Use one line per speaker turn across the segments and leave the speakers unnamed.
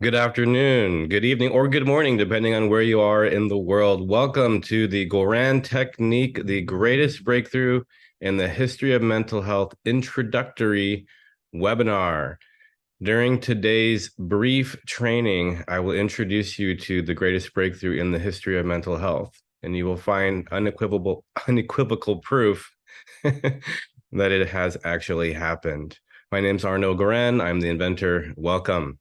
Good afternoon, good evening, or good morning, depending on where you are in the world. Welcome to the Goran Technique, the greatest breakthrough in the history of mental health introductory webinar. During today's brief training, I will introduce you to the greatest breakthrough in the history of mental health, and you will find unequivocal proof that it has actually happened. My name's Arno Goran. I'm the inventor. Welcome.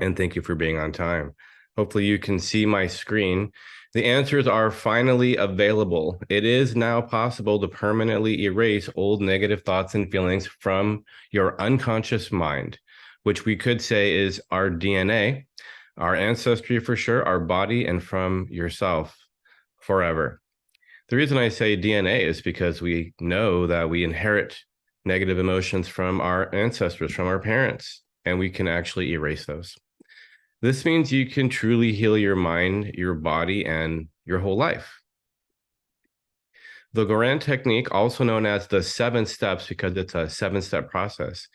And thank you for being on time. Hopefully you can see my screen. The answers are finally available. It is now possible to permanently erase old negative thoughts and feelings from your unconscious mind, which we could say is our DNA, our ancestry for sure, our body, and from yourself forever. The reason I say DNA is because we know that we inherit negative emotions from our ancestors, from our parents, and we can actually erase those. This means you can truly heal your mind, your body, and your whole life. The Goran technique, also known as the 7 steps because it's a 7-step process,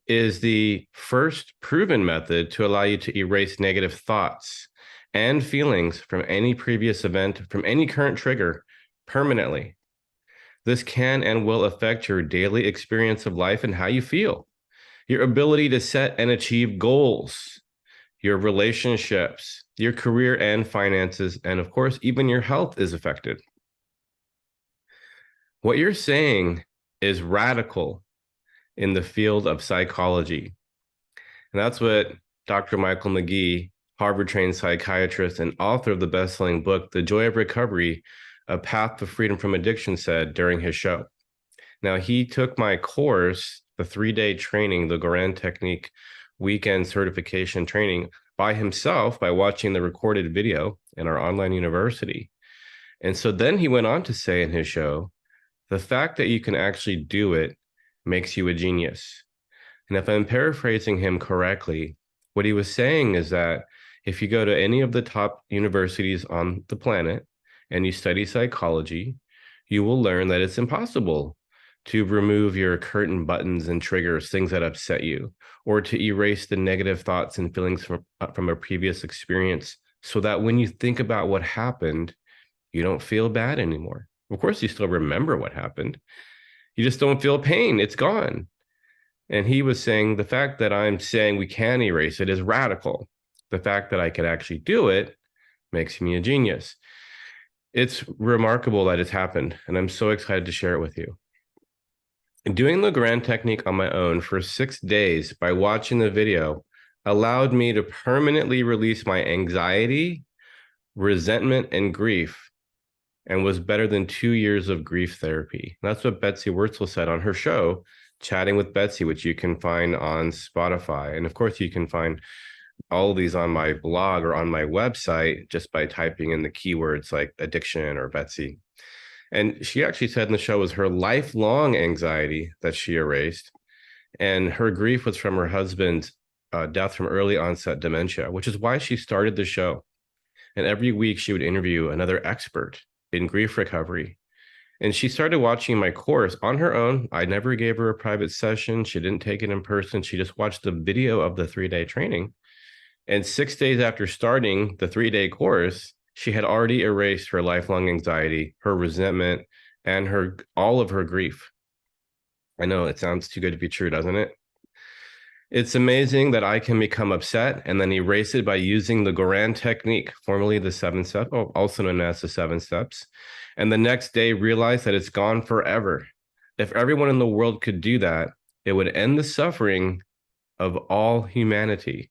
is the first proven method to allow you to erase negative thoughts and feelings from any previous event, from any current trigger permanently. This can and will affect your daily experience of life and how you feel, your ability to set and achieve goals, your relationships, your career and finances, and of course, even your health is affected. What you're saying is radical in the field of psychology. And that's what Dr. Michael McGee, Harvard-trained psychiatrist and author of the best-selling book, The Joy of Recovery, A Path to Freedom from Addiction, said during his show. Now, he took my course, the 3-day training, the Goran Technique weekend certification training, by himself by watching the recorded video in our online university. And so then he went on to say in his show, the fact that you can actually do it makes you a genius. And if I'm paraphrasing him correctly, what he was saying is that if you go to any of the top universities on the planet and you study psychology, you will learn that it's impossible to remove your curtain buttons and triggers, things that upset you, or to erase the negative thoughts and feelings from a previous experience so that when you think about what happened, you don't feel bad anymore. Of course, you still remember what happened. You just don't feel pain. It's gone. And he was saying the fact that I'm saying we can erase it is radical. The fact that I could actually do it makes me a genius. It's remarkable that it's happened, and I'm so excited to share it with you. Doing the Goran technique on my own for 6 days by watching the video allowed me to permanently release my anxiety, resentment, and grief, and was better than 2 years of grief therapy. That's what Betsy Wurzel said on her show, Chatting with Betsy, which you can find on Spotify. And of course, you can find all of these on my blog or on my website just by typing in the keywords like addiction or Betsy. And she actually said in the show was her lifelong anxiety that she erased. And her grief was from her husband's death from early onset dementia, which is why she started the show. And every week she would interview another expert in grief recovery. And she started watching my course on her own. I never gave her a private session. She didn't take it in person. She just watched the video of the 3-day training. And 6 days after starting the 3-day course, she had already erased her lifelong anxiety, her resentment, and all of her grief. I know it sounds too good to be true, doesn't it? It's amazing that I can become upset and then erase it by using the Goran technique, formerly the 7 steps, also known as the 7 steps, and the next day realize that it's gone forever. If everyone in the world could do that, it would end the suffering of all humanity.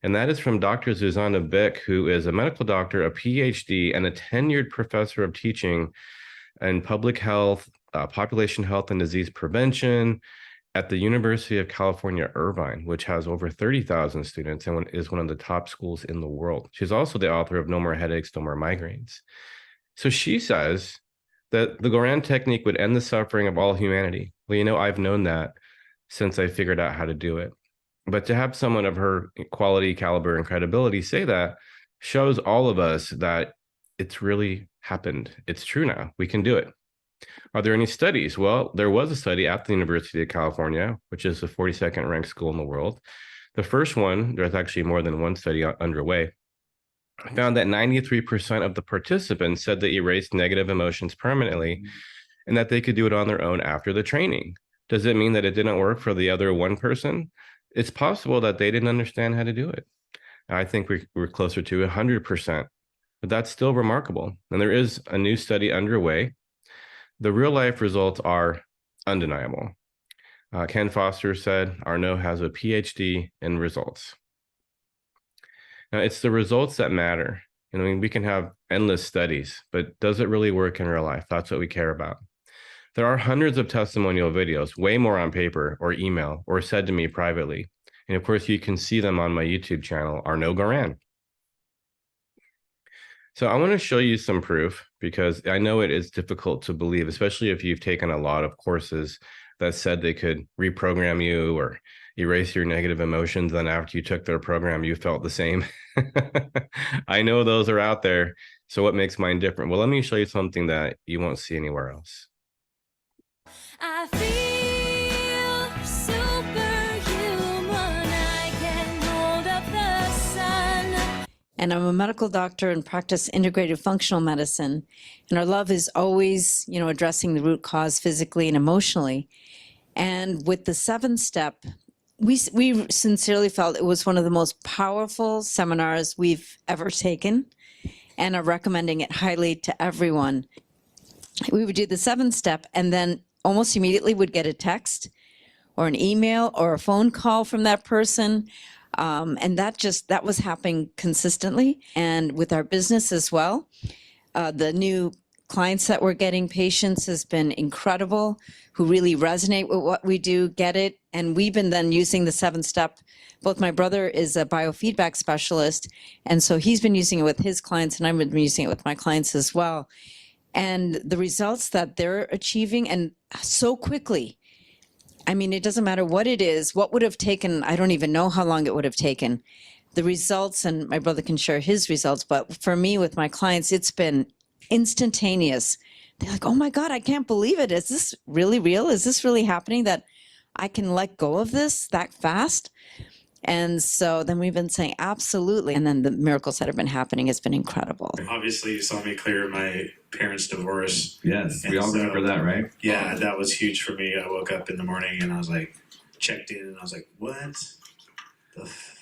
And that is from Dr. Zuzana Bick, who is a medical doctor, a PhD, and a tenured professor of teaching in public health, population health, and disease prevention at the University of California, Irvine, which has over 30,000 students and is one of the top schools in the world. She's also the author of No More Headaches, No More Migraines. So she says that the Goran technique would end the suffering of all humanity. Well, I've known that since I figured out how to do it. But to have someone of her quality, caliber, and credibility say that shows all of us that it's really happened. It's true now. We can do it. Are there any studies? Well, there was a study at the University of California, which is the 42nd ranked school in the world, The first one, there's actually more than one study underway, found that 93% of the participants said they erased negative emotions permanently and that they could do it on their own after the training. Does it mean that it didn't work for the other one person? It's possible that they didn't understand how to do it. I think we're closer to 100%, but that's still remarkable. And there is a new study underway. The real life results are undeniable. Ken Foster said, Arnaud has a PhD in results. Now, it's the results that matter. I mean, we can have endless studies, but does it really work in real life? That's what we care about. There are hundreds of testimonial videos, way more on paper or email or said to me privately. And of course, you can see them on my YouTube channel, Arnaud Goran. So I want to show you some proof because I know it is difficult to believe, especially if you've taken a lot of courses that said they could reprogram you or erase your negative emotions. Then after you took their program, you felt the same. I know those are out there. So what makes mine different? Well, let me show you something that you won't see anywhere else.
I feel superhuman. I can hold up the sun.
And I'm a medical doctor and practice integrated functional medicine. And our love is always, addressing the root cause physically and emotionally. And with the 7-step, we sincerely felt it was one of the most powerful seminars we've ever taken and are recommending it highly to everyone. We would do the 7-step and then almost immediately would get a text or an email or a phone call from that person. And that was happening consistently. And with our business as well, the new clients that we're getting, patients, has been incredible, who really resonate with what we do, get it. And we've been then using the 7-step. Both my brother is a biofeedback specialist, and so he's been using it with his clients, and I've been using it with my clients as well. And the results that they're achieving, and so quickly. I mean, it doesn't matter what it is, what would have taken, I don't even know how long it would have taken. The results, and my brother can share his results, but for me with my clients, it's been instantaneous. They're like, oh my God, I can't believe it. Is this really real? Is this really happening that I can let go of this that fast? And so then we've been saying absolutely. And then the miracles that have been happening has been incredible.
Obviously, you saw me clear my parents' divorce.
Yes,
And
we all remember that, right?
Yeah, that was huge for me. I woke up in the morning and I was like, checked in and I was like, what the F?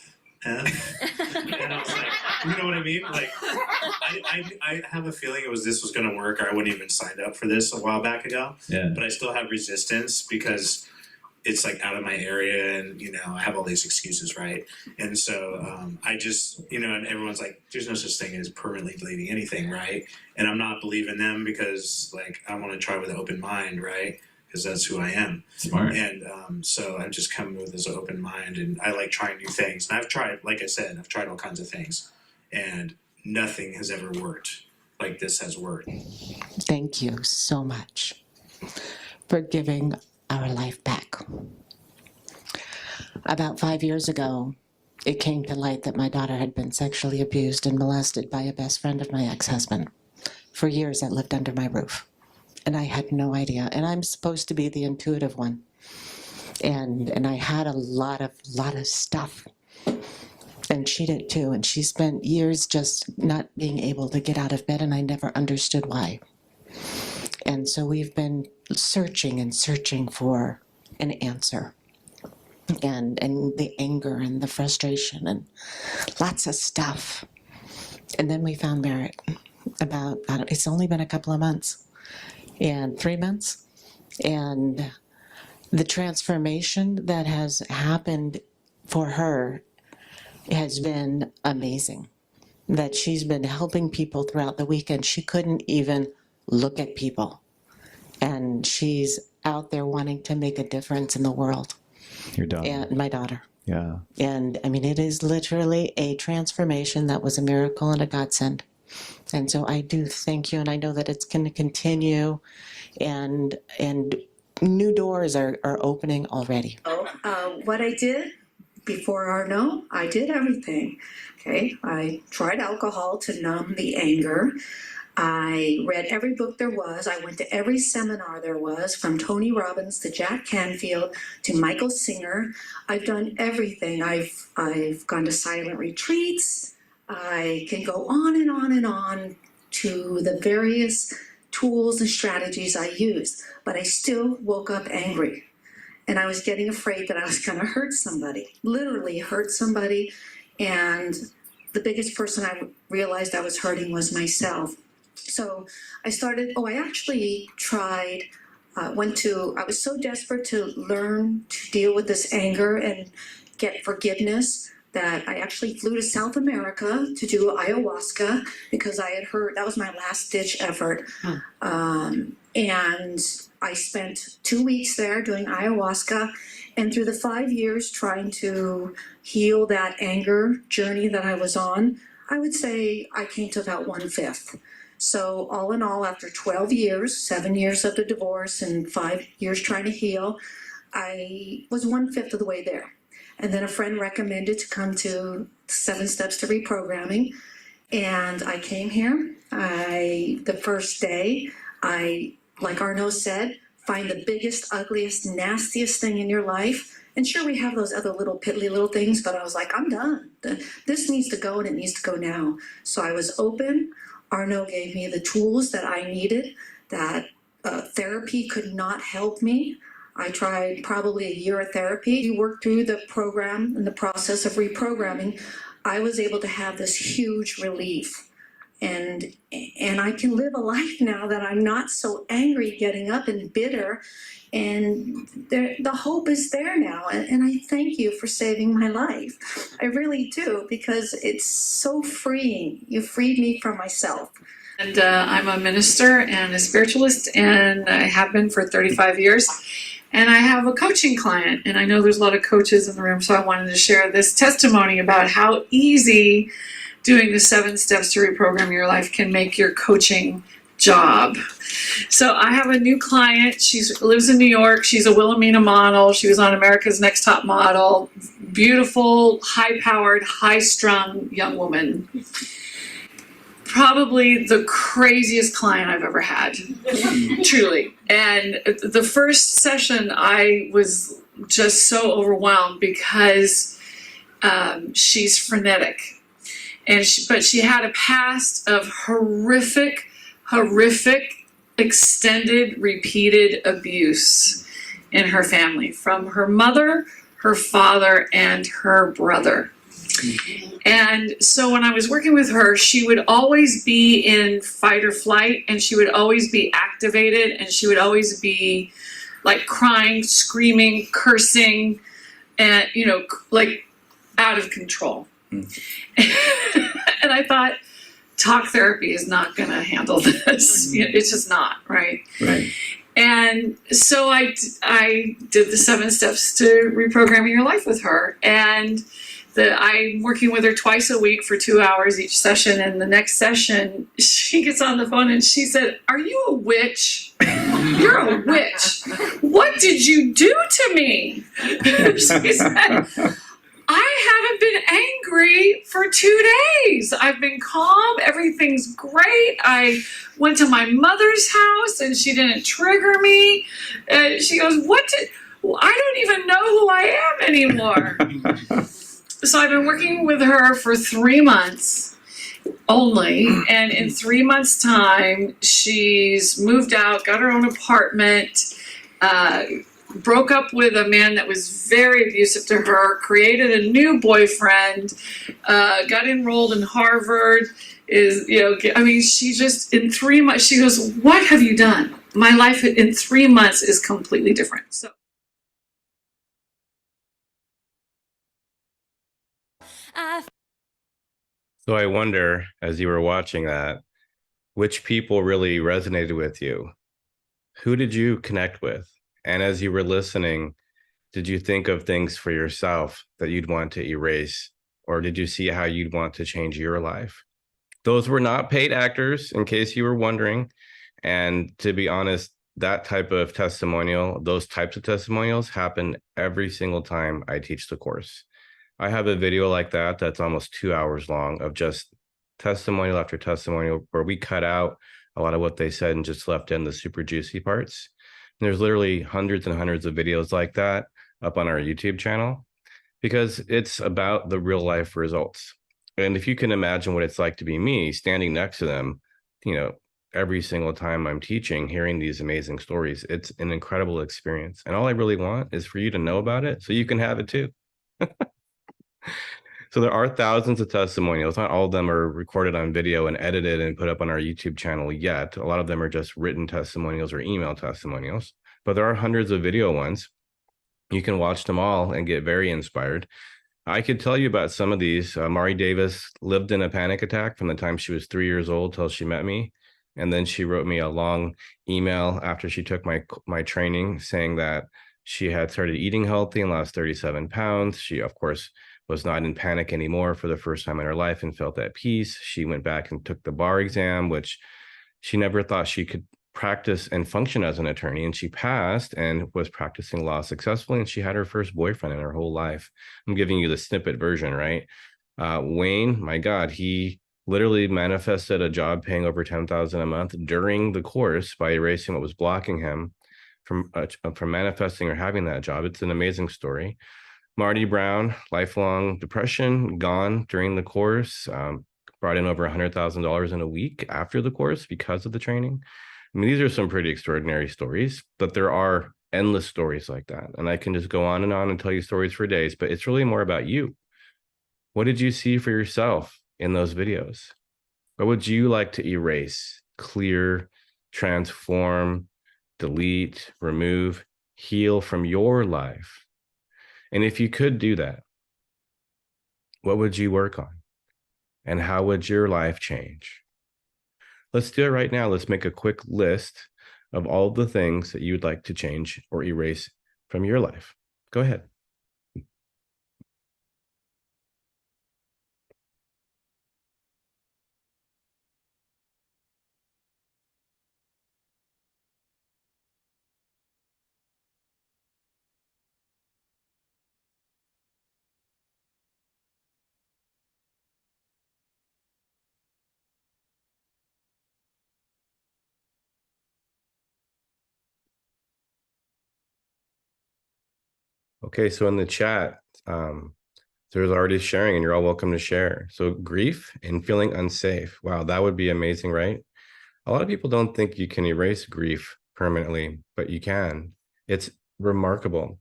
And I was like, you know what I mean? Like, I have a feeling this was going to work, or I wouldn't even signed up for this a while back ago.
Yeah.
But I still have resistance because it's like out of my area and, I have all these excuses, right? And so I just, and everyone's like, there's no such thing as permanently deleting anything, right? And I'm not believing them because like, I want to try with an open mind, right? Because that's who I am.
Smart.
And so I'm just coming with this open mind, and I like trying new things. And I've tried, like I said, I've tried all kinds of things, and nothing has ever worked like this has worked.
Thank you so much for giving our life back. About 5 years ago, it came to light that my daughter had been sexually abused and molested by a best friend of my ex-husband. For years, that lived under my roof. And I had no idea. And I'm supposed to be the intuitive one. And I had a lot of stuff. And she did too. And she spent years just not being able to get out of bed, and I never understood why. And so we've been searching and searching for an answer. And the anger and the frustration and lots of stuff. And then we found Merit about, it's only been a couple of months. And 3 months, and the transformation that has happened for her has been amazing. That she's been helping people throughout the weekend. She couldn't even look at people, and she's out there wanting to make a difference in the world.
Your daughter.
And my daughter.
Yeah.
And I mean, it is literally a transformation that was a miracle and a godsend. And so I do thank you, and I know that it's going to continue, and new doors are opening already.
What I did before Arnaud, I did everything. Okay, I tried alcohol to numb the anger. I read every book there was. I went to every seminar there was, from Tony Robbins to Jack Canfield to Michael Singer. I've done everything. I've gone to silent retreats. I can go on and on and on to the various tools and strategies I used, but I still woke up angry. And I was getting afraid that I was going to hurt somebody, literally hurt somebody. And the biggest person I realized I was hurting was myself. So I actually tried, I was so desperate to learn to deal with this anger and get forgiveness that I actually flew to South America to do ayahuasca because I had heard that was my last ditch effort. And I spent 2 weeks there doing ayahuasca, and through the 5 years trying to heal that anger journey that I was on, I would say I came to about 1/5. So all in all, after 12 years, 7 years of the divorce and 5 years trying to heal, I was 1/5 of the way there. And then a friend recommended to come to 7 Steps to Reprogramming. And I came here. The first day, like Arnaud said, find the biggest, ugliest, nastiest thing in your life. And sure, we have those other little piddly little things, but I was like, I'm done. This needs to go, and it needs to go now. So I was open. Arnaud gave me the tools that I needed, that therapy could not help me. I tried probably a year of therapy. We worked through the program and the process of reprogramming. I was able to have this huge relief. And I can live a life now that I'm not so angry getting up and bitter. And the hope is there now. And I thank you for saving my life. I really do, because it's so freeing. You freed me from myself.
And I'm a minister and a spiritualist, and I have been for 35 years. And I have a coaching client, and I know there's a lot of coaches in the room, so I wanted to share this testimony about how easy doing the 7 steps to reprogram your life can make your coaching job. So I have a new client. She lives in New York. She's a Wilhelmina model. She was on America's Next Top Model. Beautiful, high-powered, high-strung young woman. Probably the craziest client I've ever had, truly. And the first session, I was just so overwhelmed because she's frenetic. But she had a past of horrific, extended, repeated abuse in her family from her mother, her father, and her brother. And so when I was working with her, she would always be in fight or flight, and she would always be activated, and she would always be like crying, screaming, cursing, and, like out of control. And I thought, talk therapy is not going to handle this. It's just not, right?
Right.
And so I did the 7 steps to reprogramming your life with her. And I'm working with her twice a week for 2 hours each session. And the next session, she gets on the phone and she said, "Are you a witch? You're a witch. What did you do to me?" She said, "I haven't been angry for 2 days. I've been calm. Everything's great. I went to my mother's house and she didn't trigger me." And she goes, I don't even know who I am anymore." So I've been working with her for 3 months only. And in 3 months' time, she's moved out, got her own apartment, broke up with a man that was very abusive to her, created a new boyfriend, got enrolled in Harvard, she just, in 3 months, she goes, "What have you done? My life in 3 months is completely different." So
So I wonder, as you were watching that, which people really resonated with you? Who did you connect with? And as you were listening, did you think of things for yourself that you'd want to erase? Or did you see how you'd want to change your life? Those were not paid actors, in case you were wondering. And to be honest, that type of testimonial, those types of testimonials happen every single time I teach the course. I have a video like that that's almost 2 hours long of just testimonial after testimonial where we cut out a lot of what they said and just left in the super juicy parts. And there's literally hundreds and hundreds of videos like that up on our YouTube channel because it's about the real life results. And if you can imagine what it's like to be me standing next to them, every single time I'm teaching, hearing these amazing stories, it's an incredible experience. And all I really want is for you to know about it so you can have it too. So there are thousands of testimonials. Not all of them are recorded on video and edited and put up on our YouTube channel yet. A lot of them are just written testimonials or email testimonials, but there are hundreds of video ones. You can watch them all and get very inspired. I could tell you about some of these. Mari Davis lived in a panic attack from the time she was 3 years old till she met me. And then she wrote me a long email after she took my training saying that she had started eating healthy and lost 37 pounds. She, of course, was not in panic anymore for the first time in her life and felt at peace. She went back and took the bar exam, which she never thought she could practice and function as an attorney. And she passed and was practicing law successfully. And she had her first boyfriend in her whole life. I'm giving you the snippet version, right? Wayne, my God, he literally manifested a job paying over $10,000 a month during the course by erasing what was blocking him from manifesting or having that job. It's an amazing story. Marty Brown, lifelong depression, gone during the course, brought in over $100,000 in a week after the course because of the training. I mean, these are some pretty extraordinary stories, but there are endless stories like that. And I can just go on and tell you stories for days, but it's really more about you. What did you see for yourself in those videos? What would you like to erase, clear, transform, delete, remove, heal from your life? And if you could do that, what would you work on? And how would your life change? Let's do it right now. Let's make a quick list of all the things that you'd like to change or erase from your life. Go ahead. Okay, so in the chat, there's already sharing and you're all welcome to share. So grief and feeling unsafe. Wow, that would be amazing, right? A lot of people don't think you can erase grief permanently, but you can. It's remarkable.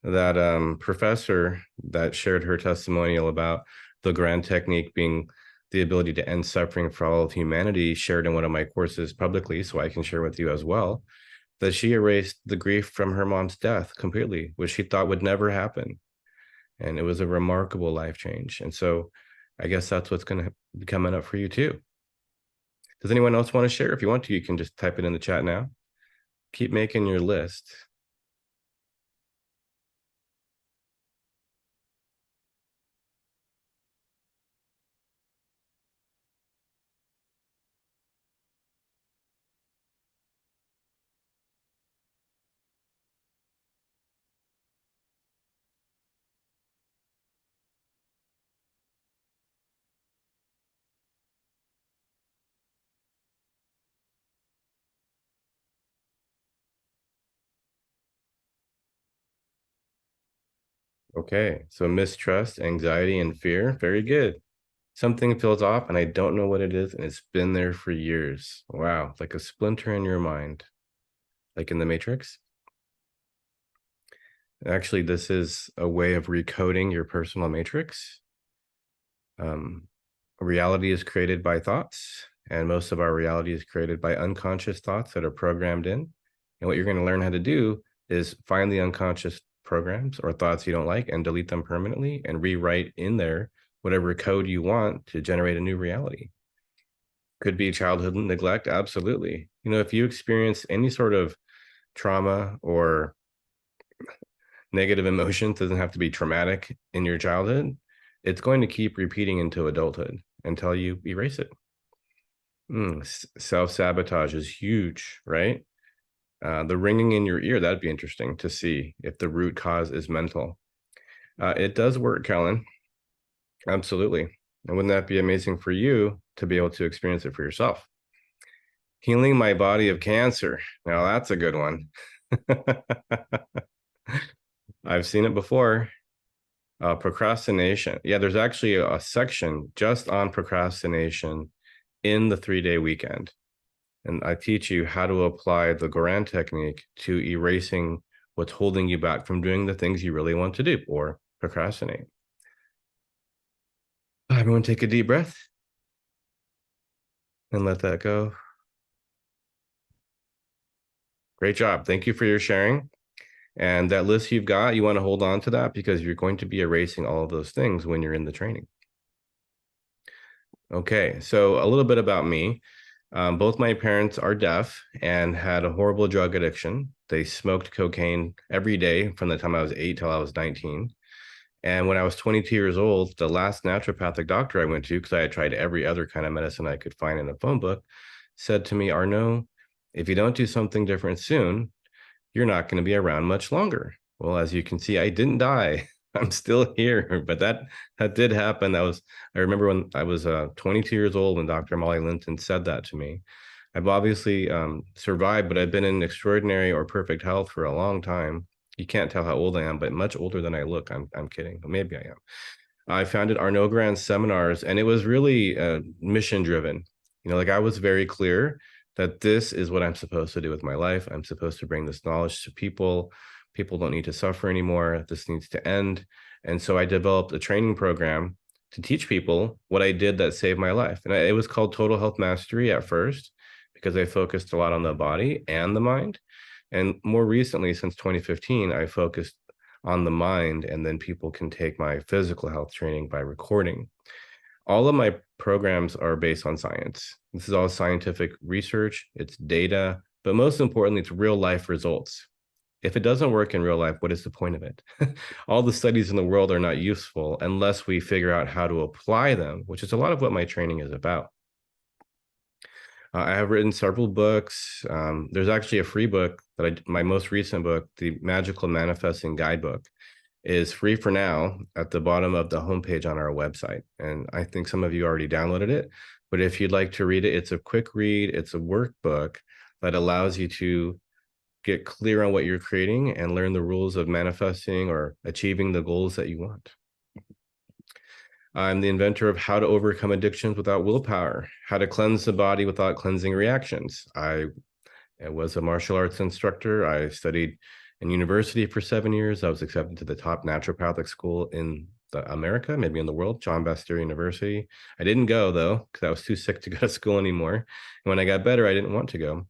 That professor that shared her testimonial about the grand technique being the ability to end suffering for all of humanity shared in one of my courses publicly, so I can share with you as well, that she erased the grief from her mom's death completely, which she thought would never happen. And it was a remarkable life change. And so I guess that's what's going to be coming up for you too. Does anyone else want to share? If you want to, you can just type it in the chat now. Keep making your list. Okay, so mistrust, anxiety, and fear. Very good. Something feels off and I don't know what it is, and it's been there for years. Wow, like a splinter in your mind, like in the Matrix. Actually, this is a way of recoding your personal matrix. Reality is created by thoughts, and most of our reality is created by unconscious thoughts that are programmed in. And what you're going to learn how to do is find the unconscious programs or thoughts you don't like and delete them permanently and rewrite in there whatever code you want to generate a new reality. Could be childhood neglect, absolutely. If you experience any sort of trauma or negative emotions, doesn't have to be traumatic in your childhood, it's going to keep repeating into adulthood until you erase it. Self-sabotage is huge, right? The ringing in your ear, that'd be interesting to see if the root cause is mental. It does work, Kellen. Absolutely. And wouldn't that be amazing for you to be able to experience it for yourself? Healing my body of cancer. Now that's a good one. I've seen it before. Procrastination. Yeah, there's actually a section just on procrastination in the 3-day weekend. And I teach you how to apply the Goran technique to erasing what's holding you back from doing the things you really want to do or procrastinate. Everyone take a deep breath and let that go. Great job. Thank you for your sharing. And that list you've got, you want to hold on to that because you're going to be erasing all of those things when you're in the training. Okay, so a little bit about me. Both my parents are deaf and had a horrible drug addiction. They smoked cocaine every day from the time I was 8 till I was 19. And when I was 22 years old, the last naturopathic doctor I went to, because I had tried every other kind of medicine I could find in a phone book, said to me, Arnaud, if you don't do something different soon, you're not going to be around much longer. Well, as you can see, I didn't die. I'm still here, but that did happen. I remember when I was 22 years old when Dr. Molly Linton said that to me. I've obviously survived, but I've been in extraordinary or perfect health for a long time. You can't tell how old I am, but much older than I look. I'm kidding, but maybe I am. I founded Arnaud Goran Seminars, and it was really mission driven. Like I was very clear that this is what I'm supposed to do with my life. I'm supposed to bring this knowledge to people. People don't need to suffer anymore. This needs to end. And so I developed a training program to teach people what I did that saved my life. And it was called Total Health Mastery at first, because I focused a lot on the body and the mind. And more recently, since 2015, I focused on the mind, and then people can take my physical health training by recording. All of my programs are based on science. This is all scientific research, it's data, but most importantly, it's real life results. If it doesn't work in real life, what is the point of it? All the studies in the world are not useful unless we figure out how to apply them, which is a lot of what my training is about. I have written several books. There's actually a free book my most recent book, the Magical Manifesting Guidebook, is free for now at the bottom of the homepage on our website. And I think some of you already downloaded it, but if you'd like to read it, it's a quick read. It's a workbook that allows you to get clear on what you're creating and learn the rules of manifesting or achieving the goals that you want. I'm the inventor of how to overcome addictions without willpower, how to cleanse the body without cleansing reactions. I was a martial arts instructor. I studied in university for 7 years. I was accepted to the top naturopathic school in America, maybe in the world, John Bastyr University. I didn't go though, because I was too sick to go to school anymore. And when I got better, I didn't want to go.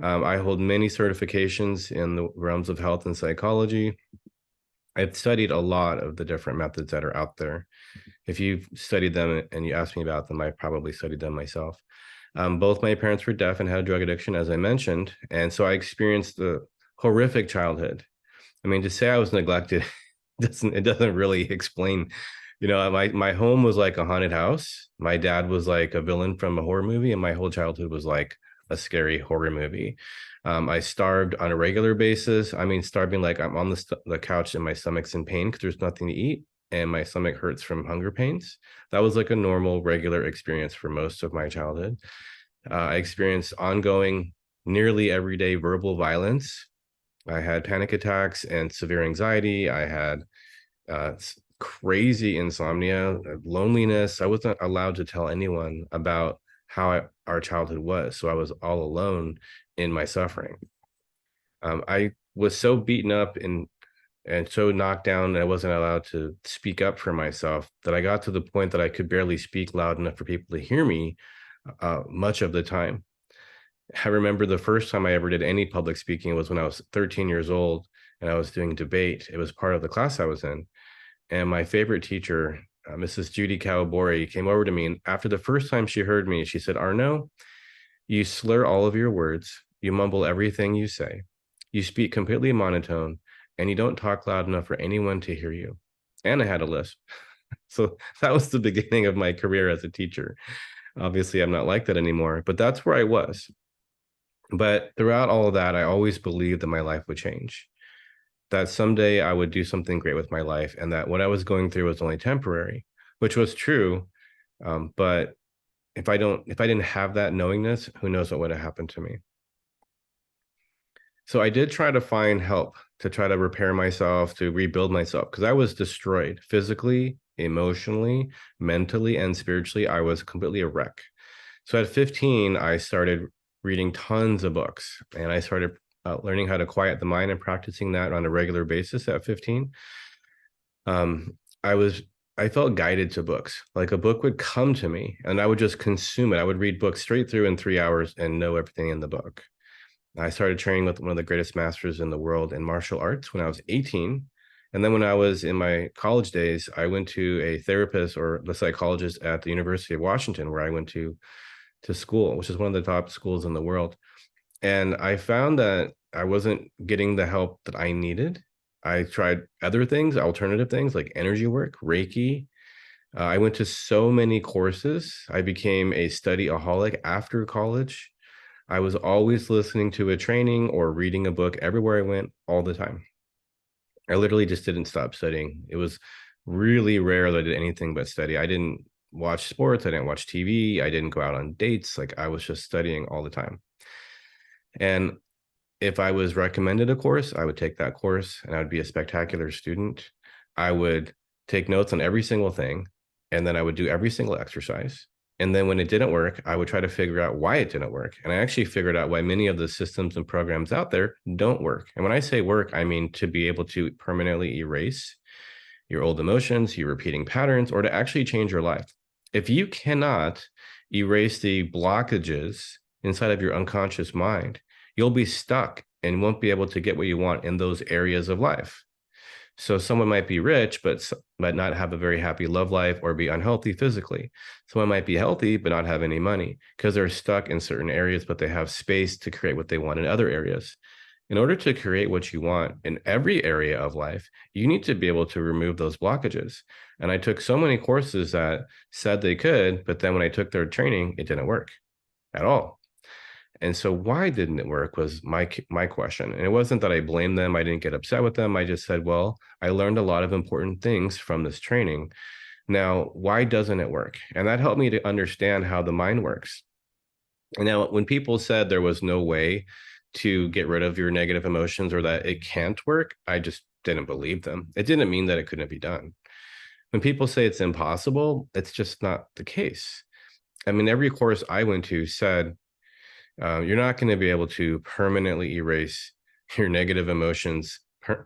I hold many certifications in the realms of health and psychology. I've studied a lot of the different methods that are out there. If you've studied them and you asked me about them, I probably studied them myself. Both my parents were deaf and had a drug addiction, as I mentioned. And so I experienced the horrific childhood. I mean, to say I was neglected, it doesn't really explain. My home was like a haunted house. My dad was like a villain from a horror movie, and my whole childhood was like a scary horror movie. I starved on a regular basis. I mean, starving like I'm on the couch and my stomach's in pain because there's nothing to eat, and my stomach hurts from hunger pains. That was like a normal, regular experience for most of my childhood. I experienced ongoing, nearly everyday verbal violence. I had panic attacks and severe anxiety. I had crazy insomnia, loneliness. I wasn't allowed to tell anyone about how our childhood was. So I was all alone in my suffering. I was so beaten up and so knocked down that I wasn't allowed to speak up for myself, that I got to the point that I could barely speak loud enough for people to hear me much of the time. I remember the first time I ever did any public speaking was when I was 13 years old, and I was doing debate. It was part of the class I was in. And my favorite teacher, Mrs. Judy Kawabori, came over to me, and after the first time she heard me, she said, Arnaud, you slur all of your words, you mumble everything you say, you speak completely monotone, and you don't talk loud enough for anyone to hear you. And I had a lisp. So that was the beginning of my career as a teacher. Obviously, I'm not like that anymore, but that's where I was. But throughout all of that, I always believed that my life would change, that someday I would do something great with my life, and that what I was going through was only temporary, which was true. But if I didn't have that knowingness, who knows what would have happened to me. So I did try to find help to try to repair myself, to rebuild myself, because I was destroyed physically, emotionally, mentally, and spiritually. I was completely a wreck. So at 15, I started reading tons of books, and I started learning how to quiet the mind and practicing that on a regular basis at 15. I felt guided to books. Like a book would come to me and I would just consume it. I would read books straight through in 3 hours and know everything in the book. I started training with one of the greatest masters in the world in martial arts when I was 18. And then when I was in my college days, I went to a therapist or the psychologist at the University of Washington, where I went to school, which is one of the top schools in the world. And I found that I wasn't getting the help that I needed. I tried other things, alternative things like energy work, Reiki. I went to so many courses. I became a study-aholic after college. I was always listening to a training or reading a book everywhere I went all the time. I literally just didn't stop studying. It was really rare that I did anything but study. I didn't watch sports. I didn't watch TV. I didn't go out on dates. Like I was just studying all the time. And if I was recommended a course, I would take that course and I would be a spectacular student. I would take notes on every single thing, and then I would do every single exercise. And then when it didn't work, I would try to figure out why it didn't work. And I actually figured out why many of the systems and programs out there don't work. And when I say work, I mean to be able to permanently erase your old emotions, your repeating patterns, or to actually change your life. If you cannot erase the blockages inside of your unconscious mind, you'll be stuck and won't be able to get what you want in those areas of life. So someone might be rich, but not have a very happy love life or be unhealthy physically. Someone might be healthy, but not have any money because they're stuck in certain areas, but they have space to create what they want in other areas. In order to create what you want in every area of life, you need to be able to remove those blockages. And I took so many courses that said they could, but then when I took their training, it didn't work at all. And so why didn't it work was my question. And it wasn't that I blamed them. I didn't get upset with them. I just said, well, I learned a lot of important things from this training. Now, why doesn't it work? And that helped me to understand how the mind works. And now when people said there was no way to get rid of your negative emotions or that it can't work, I just didn't believe them. It didn't mean that it couldn't be done. When people say it's impossible, it's just not the case. I mean, every course I went to said, you're not going to be able to permanently erase your negative emotions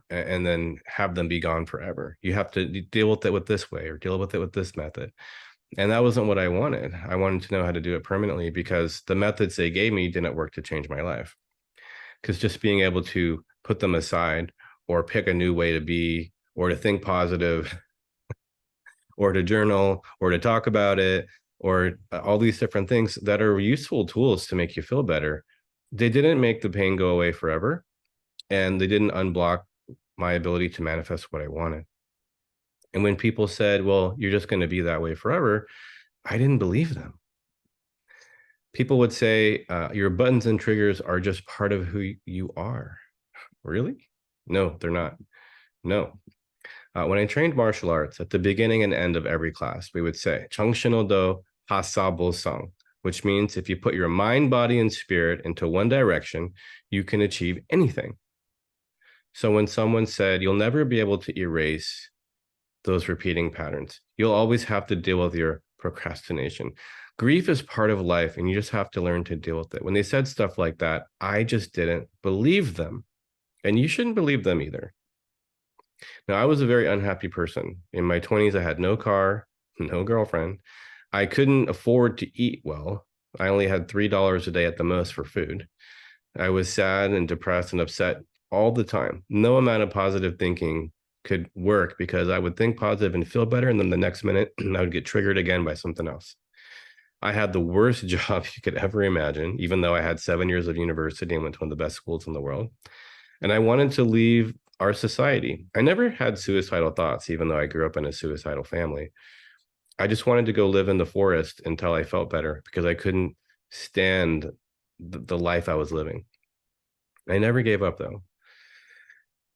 and then have them be gone forever. You have to deal with it with this way or deal with it with this method. And that wasn't what I wanted. I wanted to know how to do it permanently because the methods they gave me didn't work to change my life. Because just being able to put them aside or pick a new way to be or to think positive or to journal or to talk about it or all these different things that are useful tools to make you feel better, they didn't make the pain go away forever. And they didn't unblock my ability to manifest what I wanted. And when people said, well, you're just going to be that way forever, I didn't believe them. People would say, your buttons and triggers are just part of who you are. Really? No, they're not. No. When I trained martial arts, at the beginning and end of every class, we would say, 정신오도 하사보성, which means if you put your mind, body, and spirit into one direction, you can achieve anything. So when someone said, you'll never be able to erase those repeating patterns, you'll always have to deal with your procrastination. Grief is part of life, and you just have to learn to deal with it. When they said stuff like that, I just didn't believe them. And you shouldn't believe them either. Now, I was a very unhappy person. In my 20s, I had no car, no girlfriend. I couldn't afford to eat well. I only had $3 a day at the most for food. I was sad and depressed and upset all the time. No amount of positive thinking could work because I would think positive and feel better. And then the next minute, I would get triggered again by something else. I had the worst job you could ever imagine, even though I had 7 years of university and went to one of the best schools in the world. And I wanted to leave our society. I never had suicidal thoughts, even though I grew up in a suicidal family. I just wanted to go live in the forest until I felt better because I couldn't stand the life I was living. I never gave up though.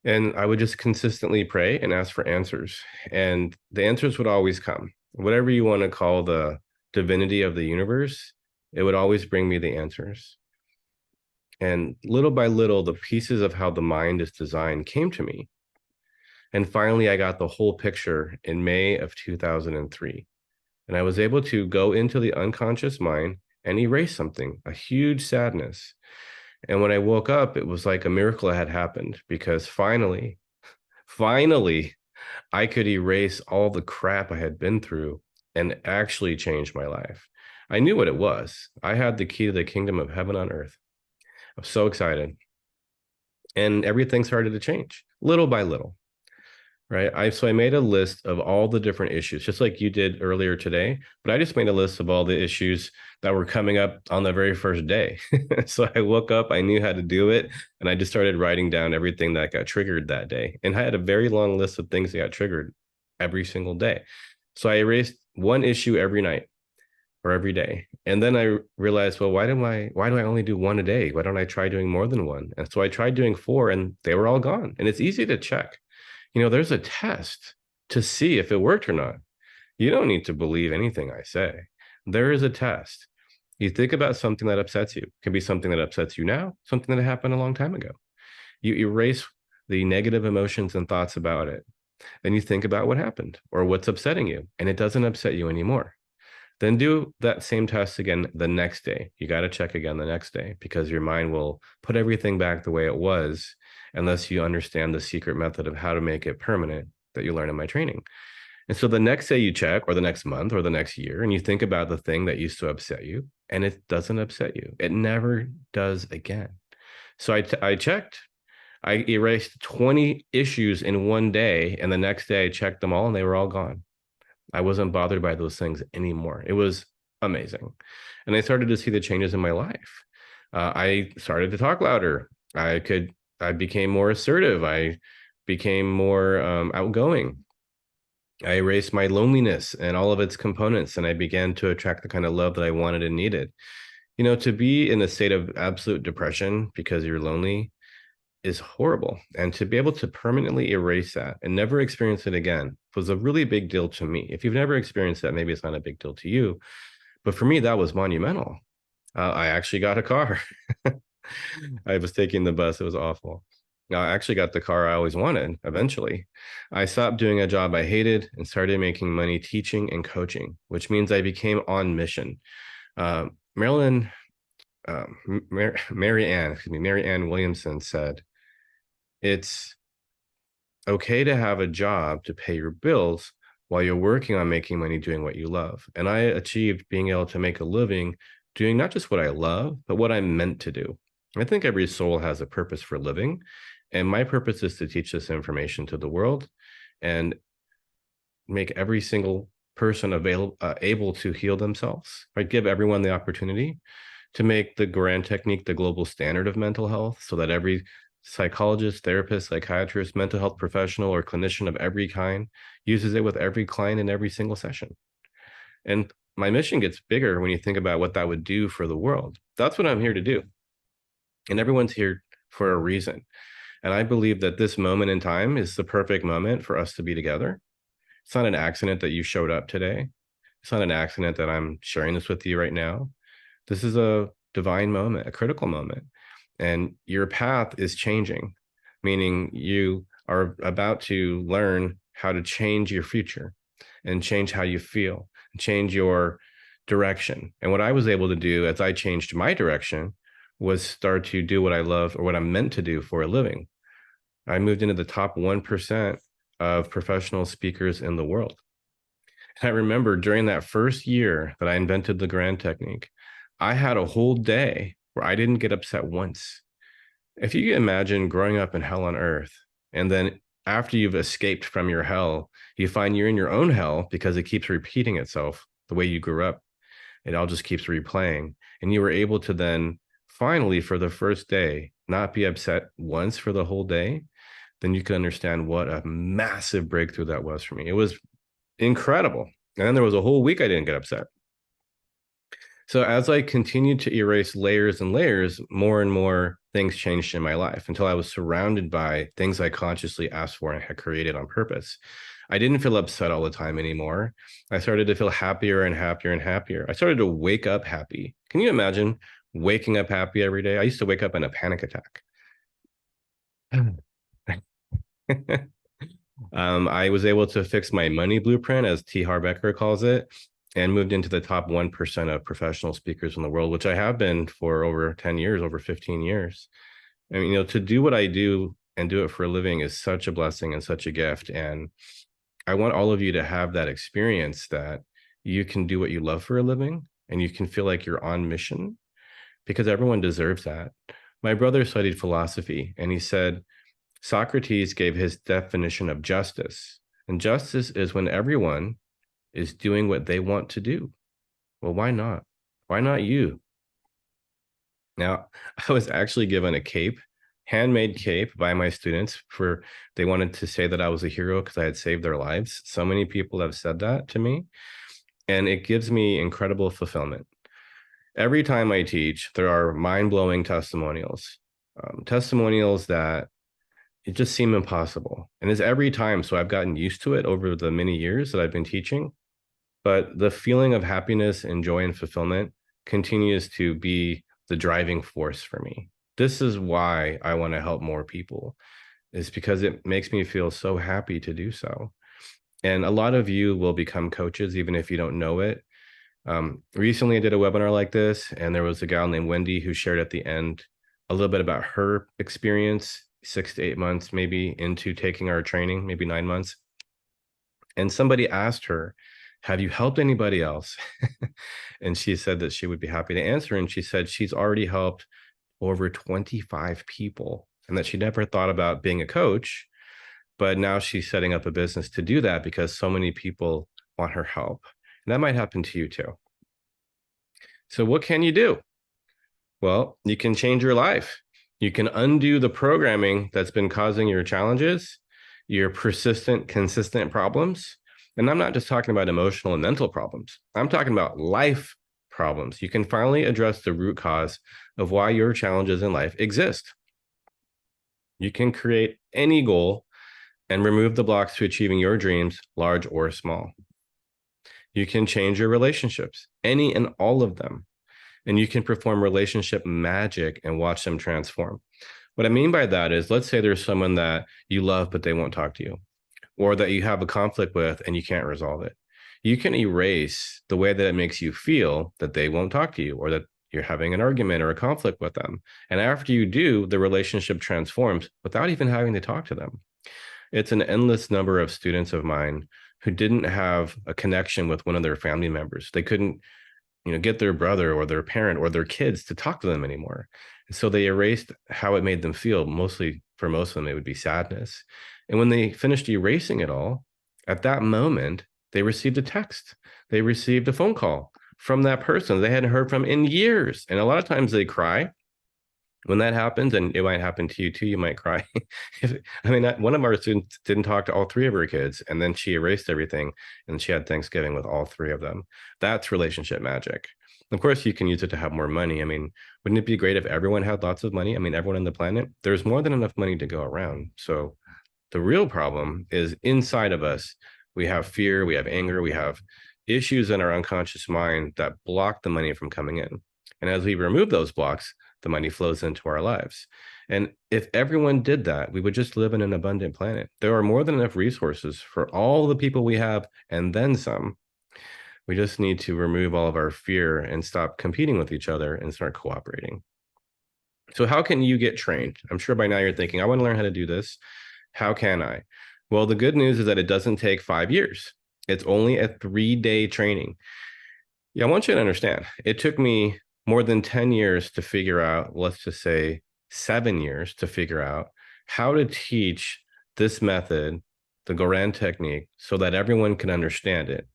And I would just consistently pray and ask for answers. And the answers would always come. Whatever you want to call the divinity of the universe, it would always bring me the answers. And little by little, the pieces of how the mind is designed came to me. And finally, I got the whole picture in May of 2003. And I was able to go into the unconscious mind and erase something, a huge sadness. And when I woke up, it was like a miracle had happened, because finally, I could erase all the crap I had been through and actually change my life. I knew what it was. I had the key to the kingdom of heaven on earth. I was so excited. And everything started to change little by little. Right. So I made a list of all the different issues, just like you did earlier today, but I just made a list of all the issues that were coming up on the very first day. So I woke up, I knew how to do it, and I just started writing down everything that got triggered that day. And I had a very long list of things that got triggered every single day. So I erased one issue every night or every day. And then I realized, well, why do I only do one a day? Why don't I try doing more than one? And so I tried doing 4, and they were all gone. And it's easy to check. There's a test to see if it worked or not. You don't need to believe anything I say. There is a test. You think about something that upsets you. It can be something that upsets you now, something that happened a long time ago. You erase the negative emotions and thoughts about it. Then you think about what happened or what's upsetting you, and it doesn't upset you anymore. Then do that same test again the next day. You got to check again the next day, because your mind will put everything back the way it was, unless you understand the secret method of how to make it permanent that you learn in my training. And so the next day you check, or the next month, or the next year, and you think about the thing that used to upset you, and it doesn't upset you. It never does again. So I checked. I erased 20 issues in one day, and the next day I checked them all, and they were all gone. I wasn't bothered by those things anymore. It was amazing. And I started to see the changes in my life. I started to talk louder. I became more assertive. I became more outgoing. I erased my loneliness and all of its components, and I began to attract the kind of love that I wanted and needed. To be in a state of absolute depression because you're lonely is horrible. And to be able to permanently erase that and never experience it again was a really big deal to me. If you've never experienced that, maybe it's not a big deal to you. But for me, that was monumental. I actually got a car. I was taking the bus. It was awful. I actually got the car I always wanted eventually. I stopped doing a job I hated and started making money teaching and coaching, which means I became on mission. Mary Ann Williamson said, it's okay to have a job to pay your bills while you're working on making money doing what you love. And I achieved being able to make a living doing not just what I love, but what I'm meant to do. I think every soul has a purpose for living. And my purpose is to teach this information to the world and make every single person able to heal themselves. I give everyone the opportunity to make the Grand Technique the global standard of mental health, so that every psychologist, therapist, psychiatrist, mental health professional, or clinician of every kind uses it with every client in every single session. And my mission gets bigger when you think about what that would do for the world. That's what I'm here to do. And everyone's here for a reason. And I believe that this moment in time is the perfect moment for us to be together. It's not an accident that you showed up today. It's not an accident that I'm sharing this with you right now. This is a divine moment, a critical moment. And your path is changing, meaning you are about to learn how to change your future and change how you feel, and change your direction. And what I was able to do as I changed my direction was start to do what I love, or what I'm meant to do for a living. I moved into the top 1% of professional speakers in the world. And I remember during that first year that I invented the Grand Technique, I had a whole day where I didn't get upset once. If you imagine growing up in hell on earth, and then after you've escaped from your hell, you find you're in your own hell because it keeps repeating itself the way you grew up. It all just keeps replaying. And you were able to then finally, for the first day, not be upset once for the whole day, then you can understand what a massive breakthrough that was for me. It was incredible. And then there was a whole week I didn't get upset. So as I continued to erase layers and layers, more and more things changed in my life until I was surrounded by things I consciously asked for and had created on purpose. I didn't feel upset all the time anymore. I started to feel happier and happier and happier. I started to wake up happy. Can you imagine waking up happy every day? I used to wake up in a panic attack. I was able to fix my money blueprint, as T. Harv Eker calls it, and moved into the top 1% of professional speakers in the world, which I have been for over 10 years, over 15 years. I mean, to do what I do and do it for a living is such a blessing and such a gift. And I want all of you to have that experience that you can do what you love for a living and you can feel like you're on mission, because everyone deserves that. My brother studied philosophy, and he said Socrates gave his definition of justice. And justice is when everyone is doing what they want to do. Well, why not? Why not you? Now, I was actually given a cape, handmade cape by my students they wanted to say that I was a hero because I had saved their lives. So many people have said that to me, and it gives me incredible fulfillment. Every time I teach, there are mind-blowing testimonials, testimonials that it just seem impossible. And it's every time, so I've gotten used to it over the many years that I've been teaching. But the feeling of happiness and joy and fulfillment continues to be the driving force for me. This is why I want to help more people, is because it makes me feel so happy to do so. And a lot of you will become coaches, even if you don't know it. Recently, I did a webinar like this, and there was a gal named Wendy who shared at the end a little bit about her experience 6 to 8 months, maybe into taking our training, maybe 9 months. And somebody asked her, have you helped anybody else? And she said that she would be happy to answer. And she said she's already helped over 25 people, and that she never thought about being a coach, but now she's setting up a business to do that because so many people want her help. And that might happen to you too. So what can you do? Well, you can change your life. You can undo the programming that's been causing your challenges, your persistent, consistent problems. And I'm not just talking about emotional and mental problems. I'm talking about life problems. You can finally address the root cause of why your challenges in life exist. You can create any goal and remove the blocks to achieving your dreams, large or small. You can change your relationships, any and all of them. And you can perform relationship magic and watch them transform. What I mean by that is, let's say there's someone that you love, but they won't talk to you, or that you have a conflict with and you can't resolve it. You can erase the way that it makes you feel that they won't talk to you, or that you're having an argument or a conflict with them. And after you do, the relationship transforms without even having to talk to them. It's an endless number of students of mine who didn't have a connection with one of their family members. They couldn't, get their brother or their parent or their kids to talk to them anymore. And so they erased how it made them feel. Mostly, for most of them, it would be sadness. And when they finished erasing it all, at that moment, they received a text. They received a phone call from that person they hadn't heard from in years. And a lot of times they cry when that happens, and it might happen to you too. You might cry. One of our students didn't talk to all 3 of her kids, and then she erased everything, and she had Thanksgiving with all 3 of them. That's relationship magic. Of course, you can use it to have more money. Wouldn't it be great if everyone had lots of money? Everyone on the planet, there's more than enough money to go around. So the real problem is inside of us. We have fear, we have anger, we have issues in our unconscious mind that block the money from coming in. And as we remove those blocks, the money flows into our lives. And if everyone did that, we would just live in an abundant planet. There are more than enough resources for all the people we have, and then some. We just need to remove all of our fear and stop competing with each other and start cooperating. So how can you get trained? I'm sure by now you're thinking, I want to learn how to do this. How can I? Well, the good news is that it doesn't take 5 years. It's only a 3-day training. I want you to understand, it took me more than 10 years to figure out, let's just say 7 years to figure out how to teach this method, the Goran technique, so that everyone can understand it.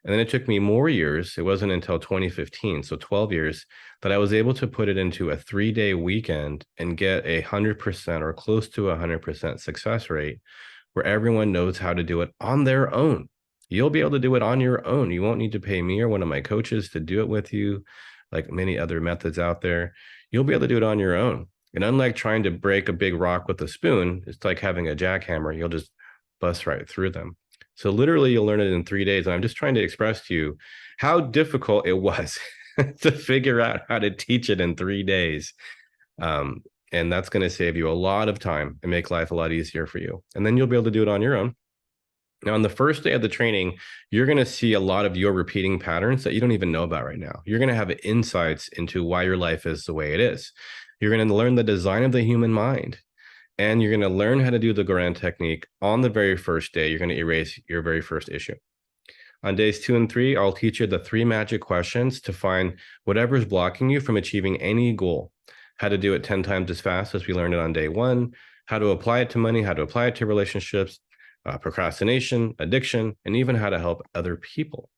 And then it took me more years. It wasn't until 2015, so 12 years, that I was able to put it into a 3-day weekend and get 100% or close to 100% success rate, where everyone knows how to do it on their own. You'll be able to do it on your own. You won't need to pay me or one of my coaches to do it with you, like many other methods out there. You'll be able to do it on your own. And unlike trying to break a big rock with a spoon, it's like having a jackhammer. You'll just bust right through them. So literally you'll learn it in 3 days. And I'm just trying to express to you how difficult it was to figure out how to teach it in 3 days. And that's going to save you a lot of time and make life a lot easier for you. And then you'll be able to do it on your own. Now, on the first day of the training, you're going to see a lot of your repeating patterns that you don't even know about right now. You're going to have insights into why your life is the way it is. You're going to learn the design of the human mind, and you're going to learn how to do the Goran technique on the very first day. You're going to erase your very first issue. On days 2 and 3, I'll teach you the 3 magic questions to find whatever's blocking you from achieving any goal. How to do it 10 times as fast as we learned it on day 1, how to apply it to money, how to apply it to relationships, procrastination, addiction, and even how to help other people.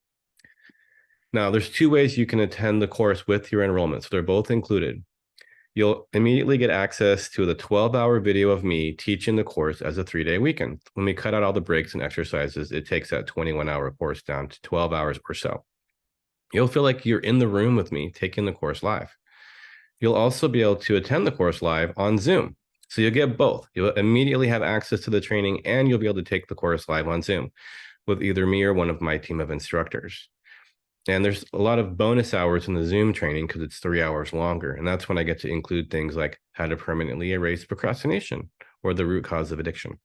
Now, there's 2 ways you can attend the course with your enrollment. So they're both included. You'll immediately get access to the 12-hour video of me teaching the course as a 3-day weekend. When we cut out all the breaks and exercises, it takes that 21-hour course down to 12 hours or so. You'll feel like you're in the room with me taking the course live. You'll also be able to attend the course live on Zoom. So you'll get both. You'll immediately have access to the training, and you'll be able to take the course live on Zoom with either me or one of my team of instructors. And there's a lot of bonus hours in the Zoom training because it's 3 hours longer. And that's when I get to include things like how to permanently erase procrastination or the root cause of addiction.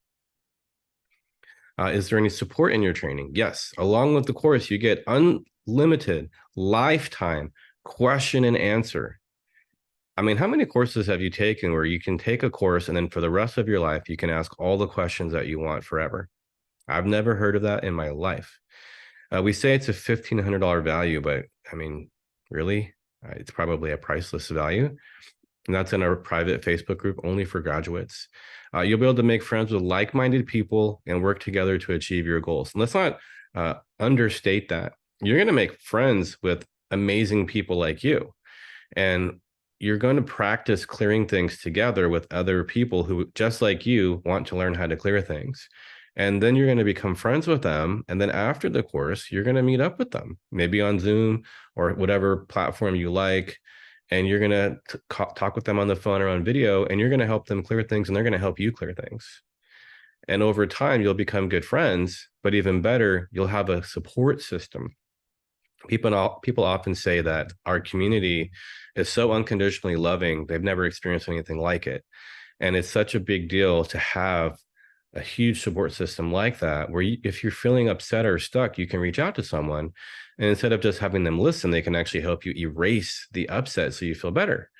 Is there any support in your training? Yes. Along with the course, you get unlimited lifetime question and answer. I mean, how many courses have you taken where you can take a course and then for the rest of your life, you can ask all the questions that you want forever? I've never heard of that in my life. We say it's a $1,500 value, but I mean, really, it's probably a priceless value. And that's in our private Facebook group only for graduates. You'll be able to make friends with like-minded people and work together to achieve your goals. And let's not understate that. You're going to make friends with amazing people like you. And you're going to practice clearing things together with other people who, just like you, want to learn how to clear things. And then you're going to become friends with them. And then after the course, you're going to meet up with them, maybe on Zoom or whatever platform you like. And you're going to talk with them on the phone or on video, and you're going to help them clear things, and they're going to help you clear things. And over time, you'll become good friends, but even better, you'll have a support system. People often say that our community is so unconditionally loving, they've never experienced anything like it. And it's such a big deal to have a huge support system like that, where if you're feeling upset or stuck, you can reach out to someone. And instead of just having them listen, they can actually help you erase the upset so you feel better.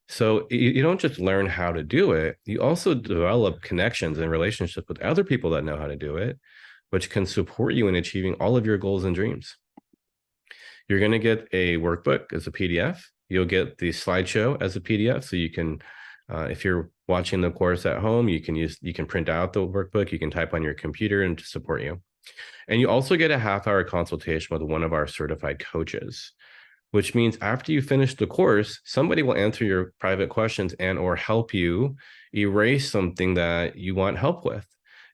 So you don't just learn how to do it, you also develop connections and relationships with other people that know how to do it, which can support you in achieving all of your goals and dreams. You're going to get a workbook as a PDF. You'll get the slideshow as a PDF. So you can, if you're watching the course at home, you can print out the workbook, you can type on your computer and to support you. And you also get a half-hour consultation with one of our certified coaches, which means after you finish the course, somebody will answer your private questions and or help you erase something that you want help with.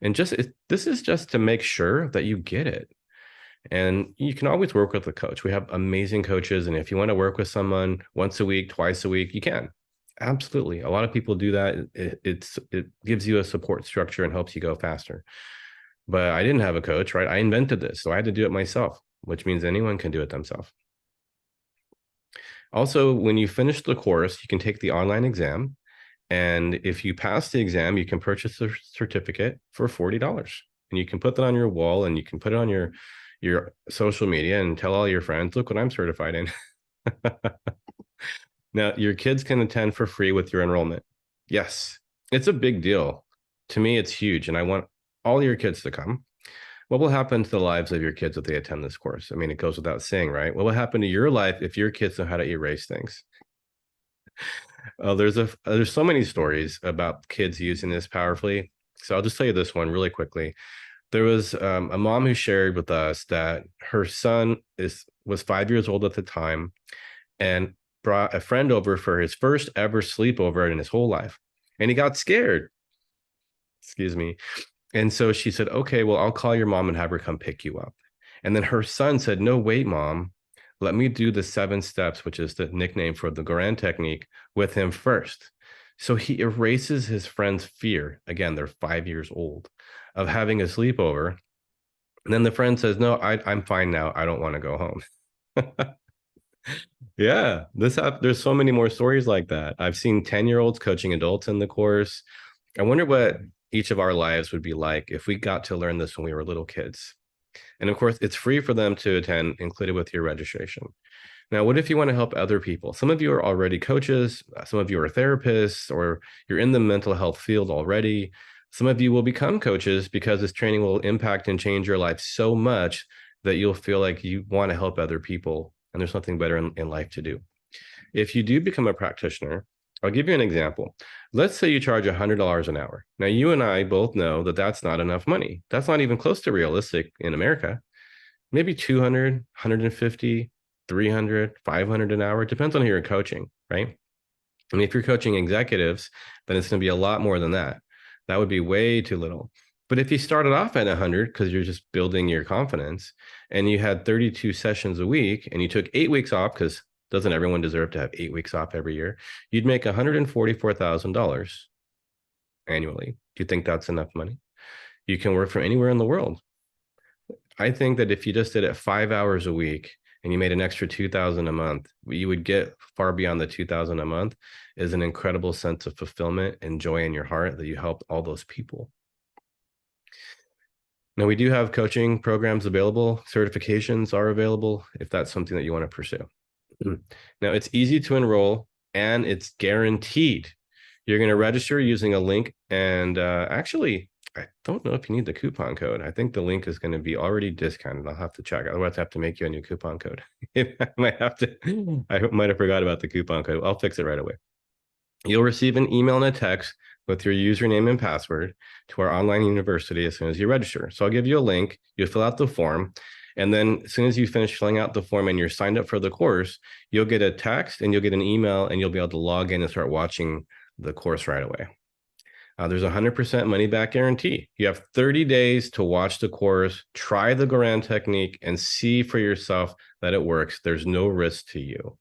And this is just to make sure that you get it. And you can always work with a coach. We have amazing coaches. And if you want to work with someone once a week, twice a week, you can. Absolutely. A lot of people do that. It gives you a support structure and helps you go faster. But I didn't have a coach, right? I invented this. So I had to do it myself, which means anyone can do it themselves. Also, when you finish the course, you can take the online exam. And if you pass the exam, you can purchase a certificate for $40. And you can put that on your wall, and you can put it on your social media and tell all your friends, look what I'm certified in. Now, your kids can attend for free with your enrollment. Yes, it's a big deal. To me, it's huge. And I want all your kids to come. What will happen to the lives of your kids if they attend this course? I mean, it goes without saying, right? What will happen to your life if your kids know how to erase things? There's so many stories about kids using this powerfully. So I'll just tell you this one really quickly. There was a mom who shared with us that her son was 5 years old at the time and brought a friend over for his first ever sleepover in his whole life. And he got scared. Excuse me. And so she said, okay, well, I'll call your mom and have her come pick you up. And then her son said, no, wait, mom, let me do the 7 steps, which is the nickname for the Goran technique, with him first. So he erases his friend's fear. Again, they're 5 years old, of having a sleepover. And then the friend says, no, I'm fine now. I don't want to go home. Yeah, there's so many more stories like that. I've seen 10-year-olds coaching adults in the course. I wonder what each of our lives would be like if we got to learn this when we were little kids. And of course, it's free for them to attend, included with your registration. Now, what if you want to help other people? Some of you are already coaches, some of you are therapists, or you're in the mental health field already. Some of you will become coaches because this training will impact and change your life so much that you'll feel like you want to help other people and there's something better in life to do. If you do become a practitioner, I'll give you an example. Let's say you charge $100 an hour. Now, you and I both know that that's not enough money. That's not even close to realistic in America. Maybe 200, 150, 300, 500 an hour. It depends on who you're coaching, right? And if you're coaching executives, then it's going to be a lot more than that. That would be way too little. But if you started off at 100 because you're just building your confidence and you had 32 sessions a week and you took 8 weeks off, because doesn't everyone deserve to have 8 weeks off every year? You'd make $144,000 annually. Do you think that's enough money? You can work from anywhere in the world. I think that if you just did it 5 hours a week and you made an extra $2,000 a month, you would get far beyond the $2,000 a month is an incredible sense of fulfillment and joy in your heart that you helped all those people. Now, we do have coaching programs available. Certifications are available if that's something that you want to pursue. Now, it's easy to enroll and it's guaranteed. You're going to register using a link. And actually, I don't know if you need the coupon code. I think the link is going to be already discounted. I'll have to check. Otherwise, I have to make you a new coupon code. I might have forgot about the coupon code. I'll fix it right away. You'll receive an email and a text with your username and password to our online university as soon as you register. So I'll give you a link, you fill out the form, and then as soon as you finish filling out the form and you're signed up for the course, you'll get a text and you'll get an email and you'll be able to log in and start watching the course right away. There's a 100% money back guarantee. You have 30 days to watch the course, try the Garand technique, and see for yourself that it works. There's no risk to you.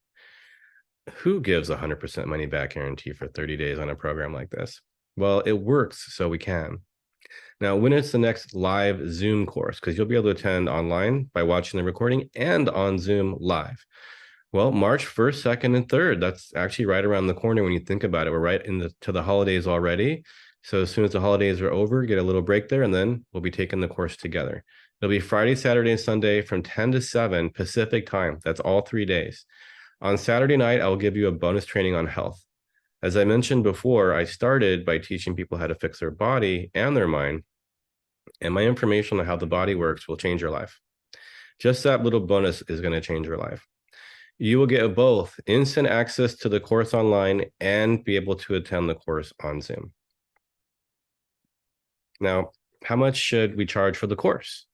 Who gives a 100% money back guarantee for 30 days on a program like this? Well, it works, so we can. Now, when is the next live Zoom course? Because you'll be able to attend online by watching the recording and on Zoom live. Well, March 1st, 2nd, and 3rd. That's actually right around the corner when you think about it. We're right to the holidays already. So as soon as the holidays are over, get a little break there, and then we'll be taking the course together. It'll be Friday, Saturday, and Sunday from 10 to 7 Pacific time. That's all 3 days. On Saturday night, I will give you a bonus training on health. As I mentioned before, I started by teaching people how to fix their body and their mind. And my information on how the body works will change your life. Just that little bonus is going to change your life. You will get both instant access to the course online and be able to attend the course on Zoom. Now, how much should we charge for the course?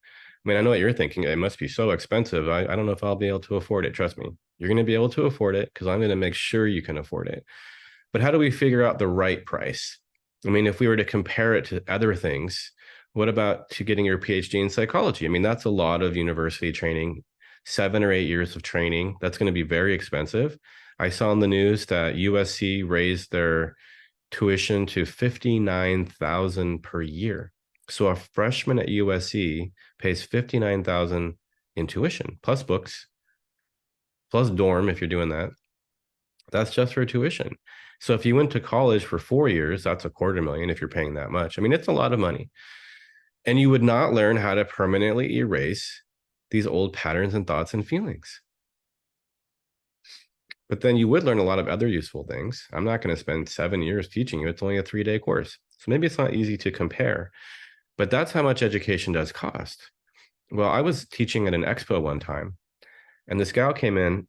I mean, I know what you're thinking. It must be so expensive. I don't know if I'll be able to afford it. Trust me, you're going to be able to afford it because I'm going to make sure you can afford it. But how do we figure out the right price? I mean, if we were to compare it to other things, what about to getting your PhD in psychology? I mean, that's a lot of university training, 7 or 8 years of training. That's going to be very expensive. I saw in the news that USC raised their tuition to $59,000 per year. So a freshman at USC pays $59,000 in tuition, plus books, plus dorm if you're doing that. That's just for tuition. So if you went to college for 4 years, that's $250,000 if you're paying that much. I mean, it's a lot of money. And you would not learn how to permanently erase these old patterns and thoughts and feelings. But then you would learn a lot of other useful things. I'm not going to spend 7 years teaching you. It's only a 3-day course. So maybe it's not easy to compare. But that's how much education does cost. Well, I was teaching at an expo one time, and this gal came in,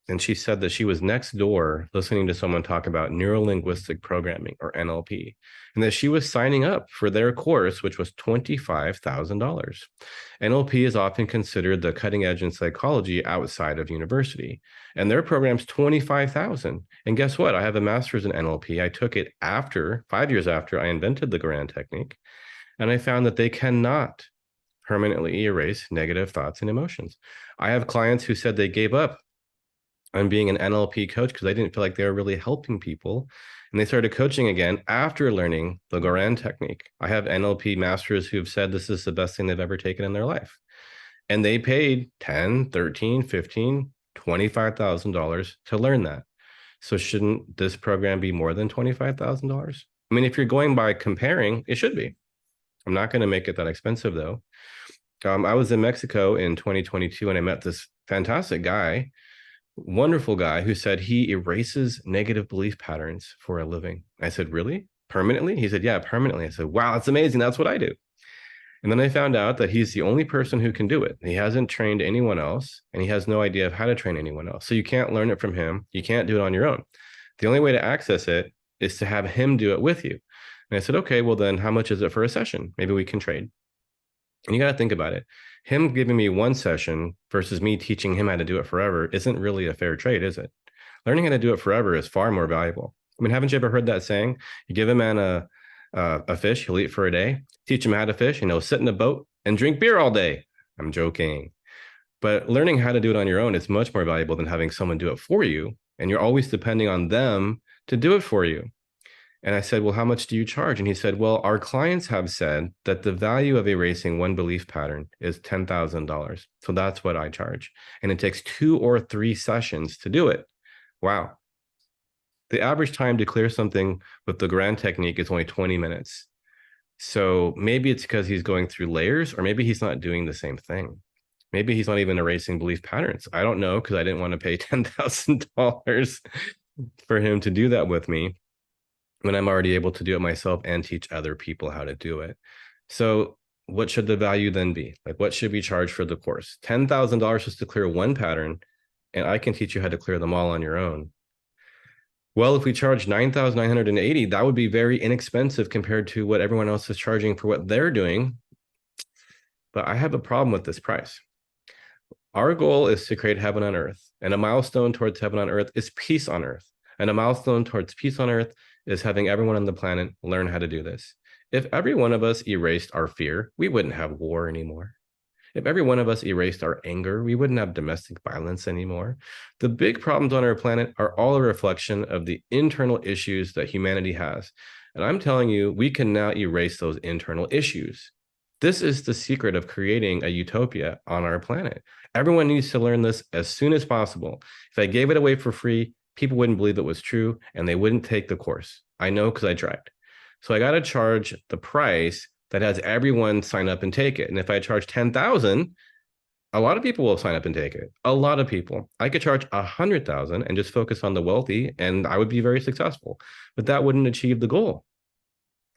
and she said that she was next door listening to someone talk about neuro-linguistic programming, or NLP, and that she was signing up for their course, which was $25,000. NLP is often considered the cutting edge in psychology outside of university, and their program's $25,000. And guess what? I have a master's in NLP. I took it 5 years after I invented the Garand technique, and I found that they cannot permanently erase negative thoughts and emotions. I have clients who said they gave up on being an NLP coach because I didn't feel like they were really helping people. And they started coaching again after learning the Goran technique. I have NLP masters who've said this is the best thing they've ever taken in their life. And they paid $10, $13, $15, $25,000 to learn that. So shouldn't this program be more than $25,000? I mean, if you're going by comparing, it should be. I'm not going to make it that expensive though. I was in Mexico in 2022 and I met this fantastic guy, wonderful guy, who said he erases negative belief patterns for a living. I said, really? Permanently? He said, yeah, permanently. I said, wow, that's amazing. That's what I do. And then I found out that he's the only person who can do it. He hasn't trained anyone else, and he has no idea of how to train anyone else. So you can't learn it from him. You can't do it on your own. The only way to access it is to have him do it with you. And I said, okay, well then how much is it for a session? Maybe we can trade. And you got to think about it. Him giving me one session versus me teaching him how to do it forever isn't really a fair trade, is it? Learning how to do it forever is far more valuable. I mean, haven't you ever heard that saying? You give a man a fish, he'll eat for a day. Teach him how to fish, and he'll sit in a boat and drink beer all day. I'm joking. But learning how to do it on your own is much more valuable than having someone do it for you. And you're always depending on them to do it for you. And I said, well, how much do you charge? And he said, well, our clients have said that the value of erasing one belief pattern is $10,000. So that's what I charge. And it takes 2 or 3 sessions to do it. Wow. The average time to clear something with the Goran technique is only 20 minutes. So maybe it's because he's going through layers, or maybe he's not doing the same thing. Maybe he's not even erasing belief patterns. I don't know, because I didn't want to pay $10,000 for him to do that with me when I'm already able to do it myself and teach other people how to do it. So what should the value then be? Like, what should we charge for the course? $10,000 just to clear one pattern, and I can teach you how to clear them all on your own. Well, if we charge $9,980, that would be very inexpensive compared to what everyone else is charging for what they're doing. But I have a problem with this price. Our goal is to create heaven on earth, and a milestone towards heaven on earth is peace on earth. And a milestone towards peace on earth is having everyone on the planet learn how to do this. If every one of us erased our fear, we wouldn't have war anymore. If every one of us erased our anger, we wouldn't have domestic violence anymore. The big problems on our planet are all a reflection of the internal issues that humanity has. And I'm telling you, we can now erase those internal issues. This is the secret of creating a utopia on our planet. Everyone needs to learn this as soon as possible. If I gave it away for free, people wouldn't believe it was true, and they wouldn't take the course. I know, because I tried. So I got to charge the price that has everyone sign up and take it. And if I charge $10,000, a lot of people will sign up and take it. A lot of people. I could charge $100,000 and just focus on the wealthy, and I would be very successful. But that wouldn't achieve the goal.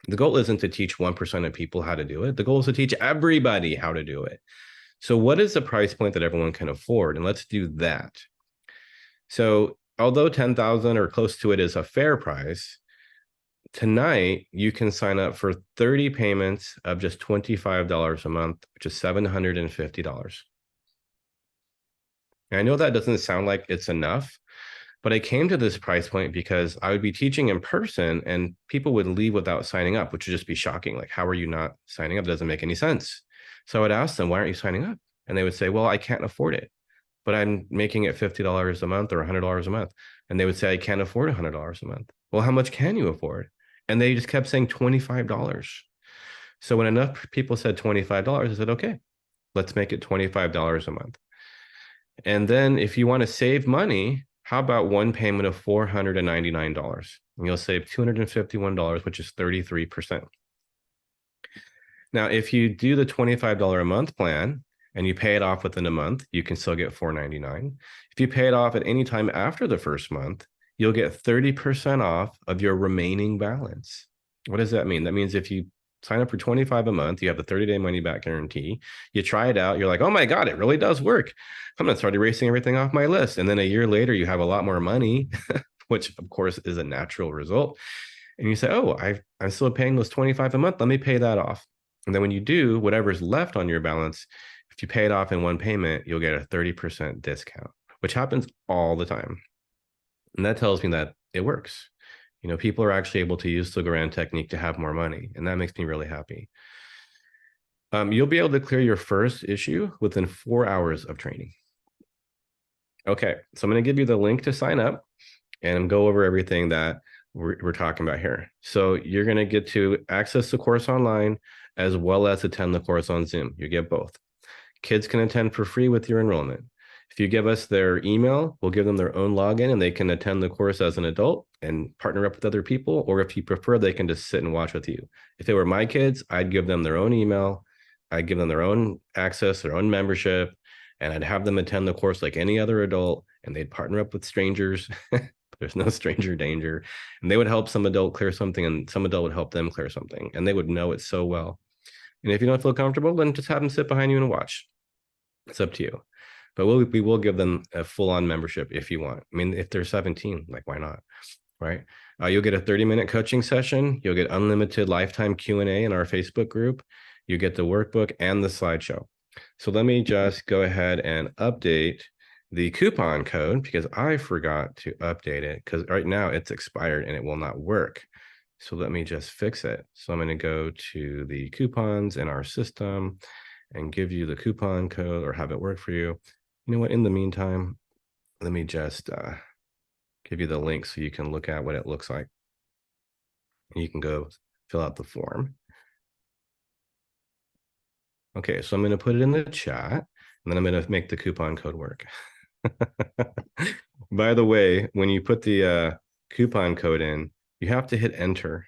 The goal isn't to teach 1% of people how to do it. The goal is to teach everybody how to do it. So what is the price point that everyone can afford? And let's do that. So although $10,000 or close to it is a fair price, tonight you can sign up for 30 payments of just $25 a month, which is $750. And I know that doesn't sound like it's enough, but I came to this price point because I would be teaching in person and people would leave without signing up, which would just be shocking. Like, how are you not signing up? It doesn't make any sense. So I would ask them, why aren't you signing up? And they would say, well, I can't afford it, but I'm making it $50 a month or $100 a month. And they would say, I can't afford $100 a month. Well, how much can you afford? And they just kept saying $25. So when enough people said $25, I said, okay, let's make it $25 a month. And then if you want to save money, how about one payment of $499? And you'll save $251, which is 33%. Now, if you do the $25 a month plan and you pay it off within a month, you can still get $499. If you pay it off at any time after the first month, you'll get 30% off of your remaining balance. What does that mean? That means if you sign up for $25 a month, you have the 30-day money-back guarantee. You try it out. You're like, oh my God, it really does work. I'm going to start erasing everything off my list. And then a year later, you have a lot more money, which of course is a natural result. And you say, oh, I'm still paying those $25 a month. Let me pay that off. And then when you do, whatever's left on your balance, if you pay it off in one payment, you'll get a 30% discount, which happens all the time. And that tells me that it works. You know, people are actually able to use the Goran technique to have more money. And that makes me really happy. You'll be able to clear your first issue within 4 hours of training. Okay, so I'm going to give you the link to sign up and go over everything that we're talking about here. So you're going to get to access the course online as well as attend the course on Zoom. You get both. Kids can attend for free with your enrollment. If you give us their email, we'll give them their own login and they can attend the course as an adult and partner up with other people. Or if you prefer, they can just sit and watch with you. If they were my kids, I'd give them their own email. I'd give them their own access, their own membership, and I'd have them attend the course like any other adult, and they'd partner up with strangers. There's no stranger danger. And they would help some adult clear something, and some adult would help them clear something. And they would know it so well. And if you don't feel comfortable, then just have them sit behind you and watch. It's up to you. But we will give them a full-on membership if you want. I mean, if they're 17, like, why not? Right? You'll get a 30-minute coaching session. You'll get unlimited lifetime Q&A in our Facebook group. You get the workbook and the slideshow. So let me just go ahead and update the coupon code because I forgot to update it because right now it's expired and it will not work. So let me just fix it. So I'm going to go to the coupons in our system and give you the coupon code or have it work for you. You know what? In the meantime, let me just give you the link so you can look at what it looks like. And you can go fill out the form. Okay, so I'm going to put it in the chat, and then I'm going to make the coupon code work. By the way, when you put the coupon code in, you have to hit enter.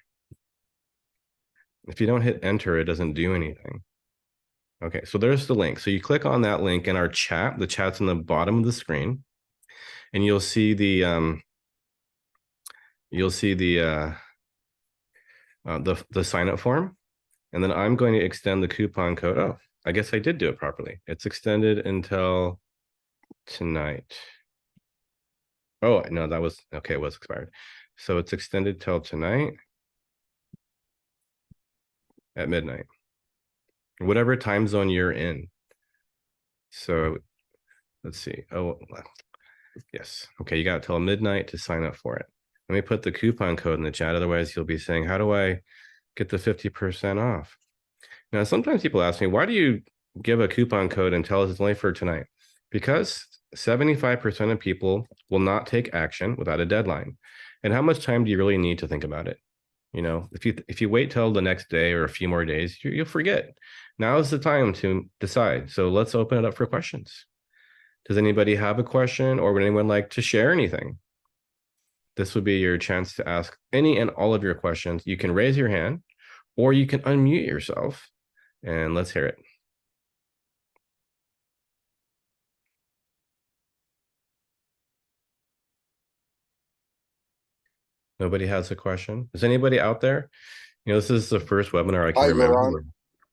If you don't hit enter, it doesn't do anything. Okay, so there's the link. So you click on that link in our chat. The chat's on the bottom of the screen, and you'll see the sign up form. And then I'm going to extend the coupon code. Oh, I guess I did do it properly. It's extended until tonight. Oh, no, that was, okay, it was expired. So it's extended till tonight at midnight, whatever time zone you're in. So let's see. Oh, yes. Okay, you got till midnight to sign up for it. Let me put the coupon code in the chat. Otherwise, you'll be saying, how do I get the 50% off? Now, sometimes people ask me, why do you give a coupon code and tell us it's only for tonight? Because 75% of people will not take action without a deadline. And how much time do you really need to think about it? You know, if you wait till the next day or a few more days, you'll forget. Now is the time to decide. So let's open it up for questions. Does anybody have a question, or would anyone like to share anything? This would be your chance to ask any and all of your questions. You can raise your hand or you can unmute yourself and let's hear it. Nobody has a question? Is anybody out there? You know, this is the first webinar I can remember.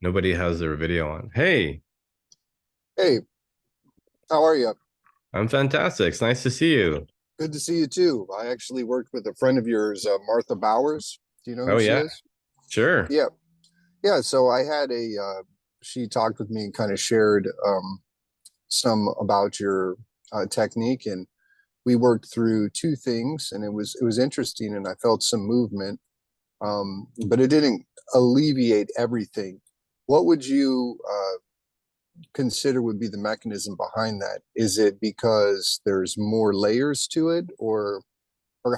Nobody has their video on. Hey.
Hey, how are you?
I'm fantastic. It's nice to see you.
Good to see you too. I actually worked with a friend of yours, Martha Bowers. Do you know who she is?
Sure.
Yeah. Yeah. So I had she talked with me and kind of shared some about your technique, and we worked through two things, and it was interesting, and I felt some movement, but it didn't alleviate everything. What would you consider would be the mechanism behind that? Is it because there's more layers to it, or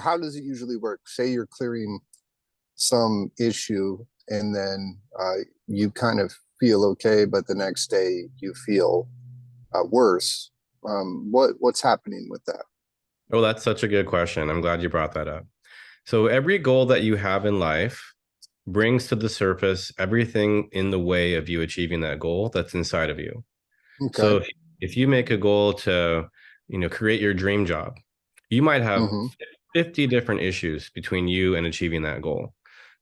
how does it usually work? Say you're clearing some issue and then you kind of feel okay, but the next day you feel worse. What's happening with that?
Oh, that's such a good question. I'm glad you brought that up. So every goal that you have in life brings to the surface everything in the way of you achieving that goal that's inside of you. Okay. So if you make a goal to, you know, create your dream job, you might have 50 different issues between you and achieving that goal.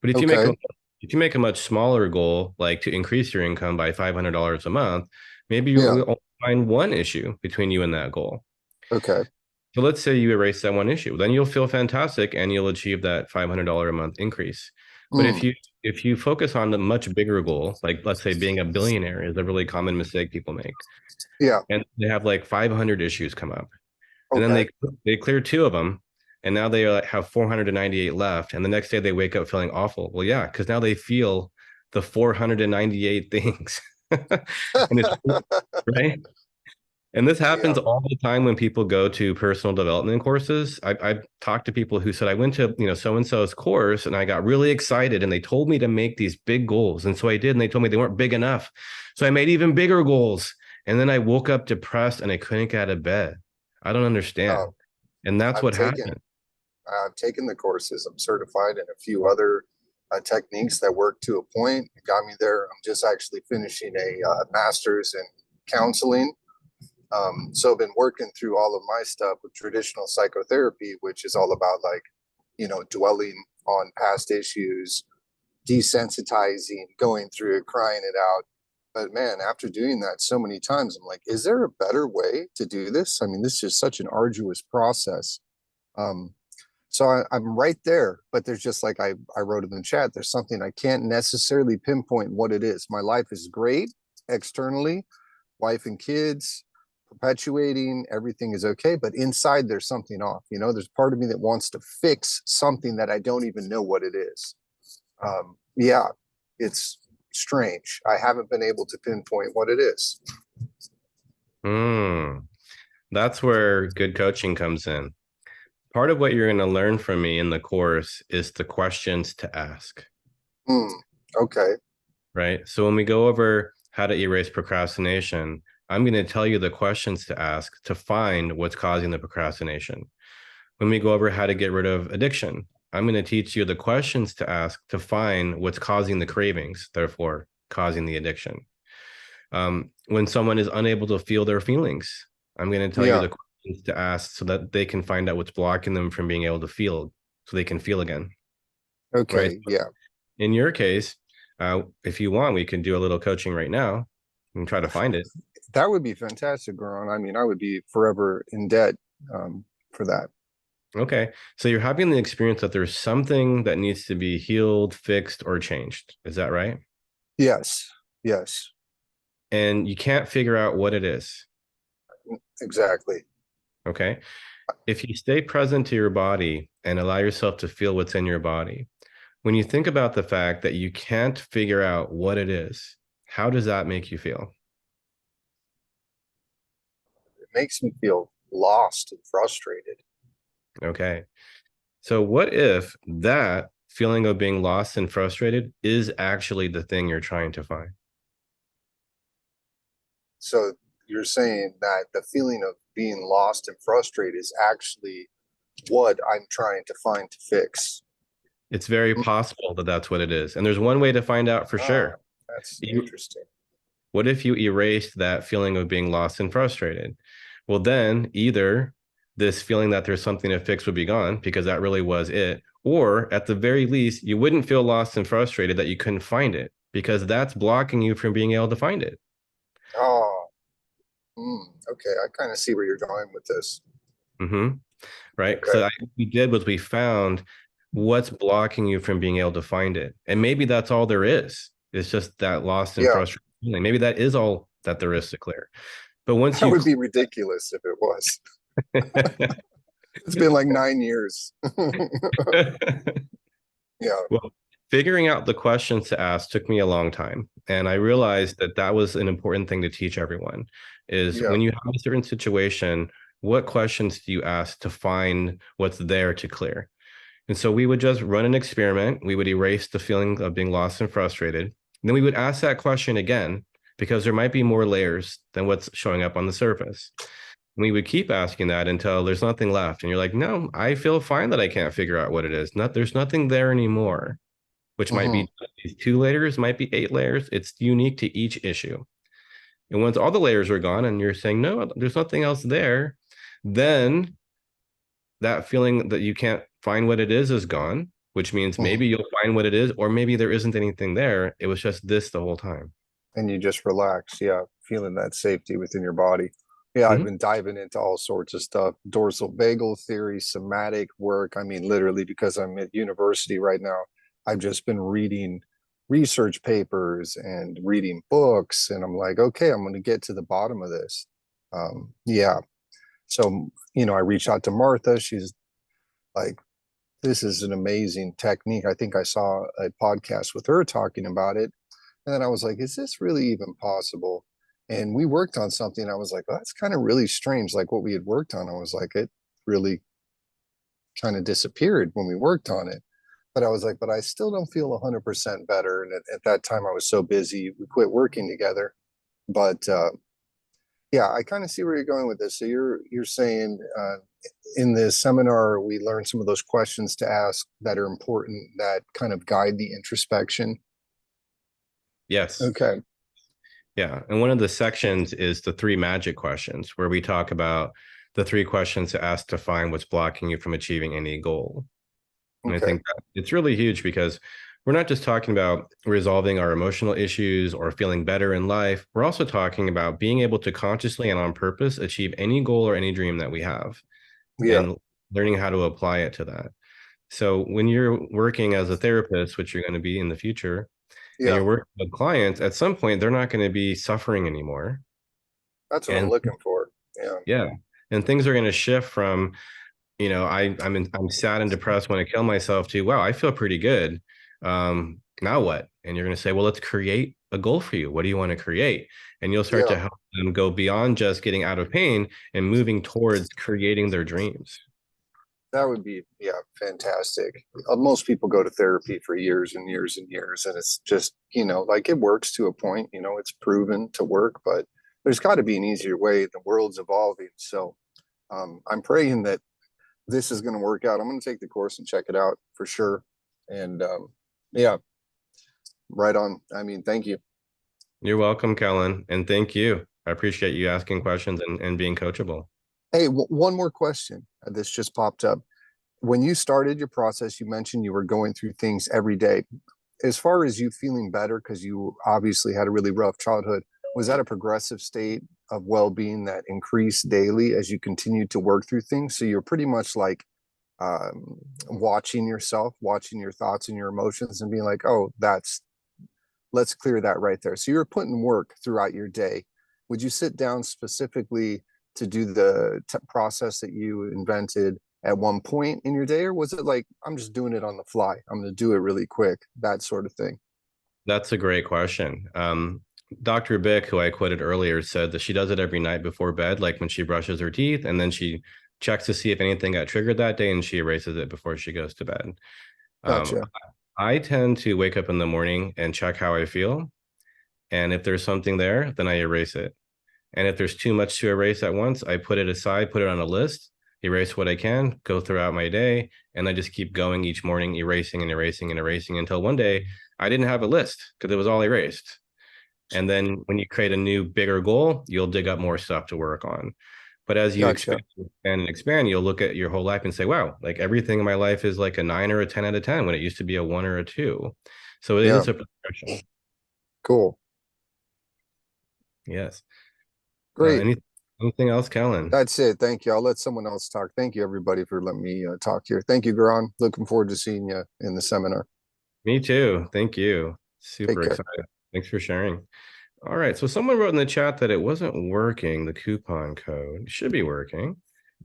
But if you make a much smaller goal, like to increase your income by $500 a month, maybe you'll find one issue between you and that goal. Okay. So let's say you erase that one issue, then you'll feel fantastic and you'll achieve that $500 a month increase. But if you focus on the much bigger goal, like let's say being a billionaire is a really common mistake people make. Yeah. And they have like 500 issues come up. And then they clear 2 of them. And now they have 498 left. And the next day they wake up feeling awful. Well, yeah, because now they feel the 498 things. And it's, right? And this happens
Yeah.
all the time when people go to personal development courses. I've talked to people who said, I went to, so-and-so's course and I got really excited and they told me to make these big goals. And so I did, and they told me they weren't big enough. So I made even bigger goals. And then I woke up depressed and I couldn't get out of bed. I don't understand. And that's
I've
what
taken
happened.
I've taken the courses. I'm certified in a few other techniques that work to a point. It got me there. I'm just actually finishing a master's in counseling. So I've been working through all of my stuff with traditional psychotherapy, which is all about like, dwelling on past issues, desensitizing, going through it, crying it out. But man, after doing that so many times, I'm like, is there a better way to do this? I mean, this is just such an arduous process. So I'm right there, but there's just like I wrote in the chat, there's something I can't necessarily pinpoint what it is. My life is great externally, wife and kids, perpetuating, everything is okay, but inside there's something off. There's part of me that wants to fix something that I don't even know what it is. Yeah, it's strange. I haven't been able to pinpoint what it is.
That's where good coaching comes in. Part of what you're going to learn from me in the course is the questions to ask.
Okay.
Right. So when we go over how to erase procrastination, I'm going to tell you the questions to ask to find what's causing the procrastination. When we go over how to get rid of addiction, I'm going to teach you the questions to ask to find what's causing the cravings, therefore causing the addiction. When someone is unable to feel their feelings, I'm going to tell you the questions to ask so that they can find out what's blocking them from being able to feel, so they can feel again.
Okay.
Right?
Yeah.
In your case, if you want, we can do a little coaching right now and try to find it.
That would be fantastic, Garon. I mean, I would be forever in debt for that.
Okay. So you're having the experience that there's something that needs to be healed, fixed, or changed. Is that right?
Yes. Yes.
And you can't figure out what it is.
Exactly.
Okay. If you stay present to your body and allow yourself to feel what's in your body, when you think about the fact that you can't figure out what it is, how does that make you feel?
It makes me feel lost and frustrated.
Okay. So what if that feeling of being lost and frustrated is actually the thing you're trying to find?
So you're saying that the feeling of being lost and frustrated is actually what I'm trying to find to fix.
It's very possible that that's what it is. And there's one way to find out for sure.
That's interesting.
What if you erased that feeling of being lost and frustrated? Well, then either this feeling that there's something to fix would be gone because that really was it. Or at the very least, you wouldn't feel lost and frustrated that you couldn't find it because that's blocking you from being able to find it.
Okay. I kind of see where you're going with this.
Right.
Okay.
So what we did was we found what's blocking you from being able to find it. And maybe that's all there is. It's just that lost and frustrated feeling. Maybe that is all that there is to clear. But once
that would be ridiculous if it was. It's been like 9 years. Yeah.
Well, figuring out the questions to ask took me a long time. And I realized that that was an important thing to teach everyone is when you have a certain situation, what questions do you ask to find what's there to clear? And so we would just run an experiment. We would erase the feeling of being lost and frustrated. And then we would ask that question again, because there might be more layers than what's showing up on the surface. And we would keep asking that until there's nothing left. And you're like, no, I feel fine that I can't figure out what it is. There's nothing there anymore, which might be 2 layers, might be 8 layers. It's unique to each issue. And once all the layers are gone and you're saying, no, there's nothing else there, then that feeling that you can't find what it is gone, which means maybe you'll find what it is, or maybe there isn't anything there. It was just this the whole time.
And you just relax. Yeah. Feeling that safety within your body. Yeah. I've been diving into all sorts of stuff, dorsal vagal theory, somatic work. I mean, literally, because I'm at university right now, I've just been reading research papers and reading books. And I'm like, okay, I'm going to get to the bottom of this. Yeah. So, I reached out to Martha. She's like, this is an amazing technique. I think I saw a podcast with her talking about it. And then I was like, is this really even possible? and we worked on something. I was like, well, that's kind of really strange. Like what we had worked on, I was like, it really kind of disappeared when we worked on it. But I was like, but I still don't feel 100% better. And at that time, I was so busy, we quit working together. But yeah, I kind of see where you're going with this. So you're saying in this seminar, we learned some of those questions to ask that are important, that kind of guide the introspection.
Yes.
Okay.
Yeah. And one of the sections is the 3 magic questions, where we talk about the 3 questions to ask to find what's blocking you from achieving any goal. And I
Okay.
think that it's really huge, because we're not just talking about resolving our emotional issues or feeling better in life. We're also talking about being able to consciously and on purpose achieve any goal or any dream that we have,
Yeah.
and learning how to apply it to that. So when you're working as a therapist, which you're going to be in the future, and
Yeah.
you're working with clients, at some point, they're not going to be suffering anymore.
That's what I'm
And
looking for. Yeah.
yeah, and things are going to shift from, I'm sad and depressed when I kill myself, to, wow, I feel pretty good. Now what? And you're going to say, well, let's create a goal for you. What do you want to create? And you'll start to
Yeah.
help them go beyond just getting out of pain and moving towards creating their dreams.
That would be, yeah, fantastic. Most people go to therapy for years and years and years, and it's just, like it works to a point, it's proven to work, but there's got to be an easier way. The world's evolving. So I'm praying that this is going to work out. I'm going to take the course and check it out for sure. And yeah, right on. I mean, thank you.
You're welcome, Kellen. And thank you. I appreciate you asking questions and being coachable.
Hey, one more question. This just popped up. When you started your process, you mentioned you were going through things every day. As far as you feeling better, because you obviously had a really rough childhood, was that a progressive state of well-being that increased daily as you continued to work through things? So you're pretty much like watching yourself, watching your thoughts and your emotions, and being like, oh, let's clear that right there. So you're putting work throughout your day. Would you sit down specifically to do the process that you invented at one point in your day, or was it like, I'm just doing it on the fly, I'm going to do it really quick, that sort of thing?
That's a great question. Dr. Bick, who I quoted earlier, said that she does it every night before bed, like when she brushes her teeth, and then she checks to see if anything got triggered that day, and she erases it before she goes to bed.
Gotcha.
I tend to wake up in the morning and check how I feel. And if there's something there, then I erase it. And if there's too much to erase at once, I put it aside, put it on a list, erase what I can, go throughout my day. And I just keep going each morning, erasing and erasing and erasing, until one day I didn't have a list because it was all erased. And then when you create a new, bigger goal, you'll dig up more stuff to work on. But as you
Gotcha.
expand and expand, you'll look at your whole life and say, wow, like everything in my life is like a 9 or a 10 out of 10 when it used to be a 1 or a 2. So it
Yeah.
is a progression.
Cool.
Yes.
Great.
Anything else, Kellen?
That's it. Thank you. I'll let someone else talk. Thank you, everybody, for letting me talk here. Thank you, Garon. Looking forward to seeing you in the seminar.
Me too. Thank you. Super
care.
excited. Thanks for sharing. All right. So someone wrote in the chat that it wasn't working, the coupon code. It should be working.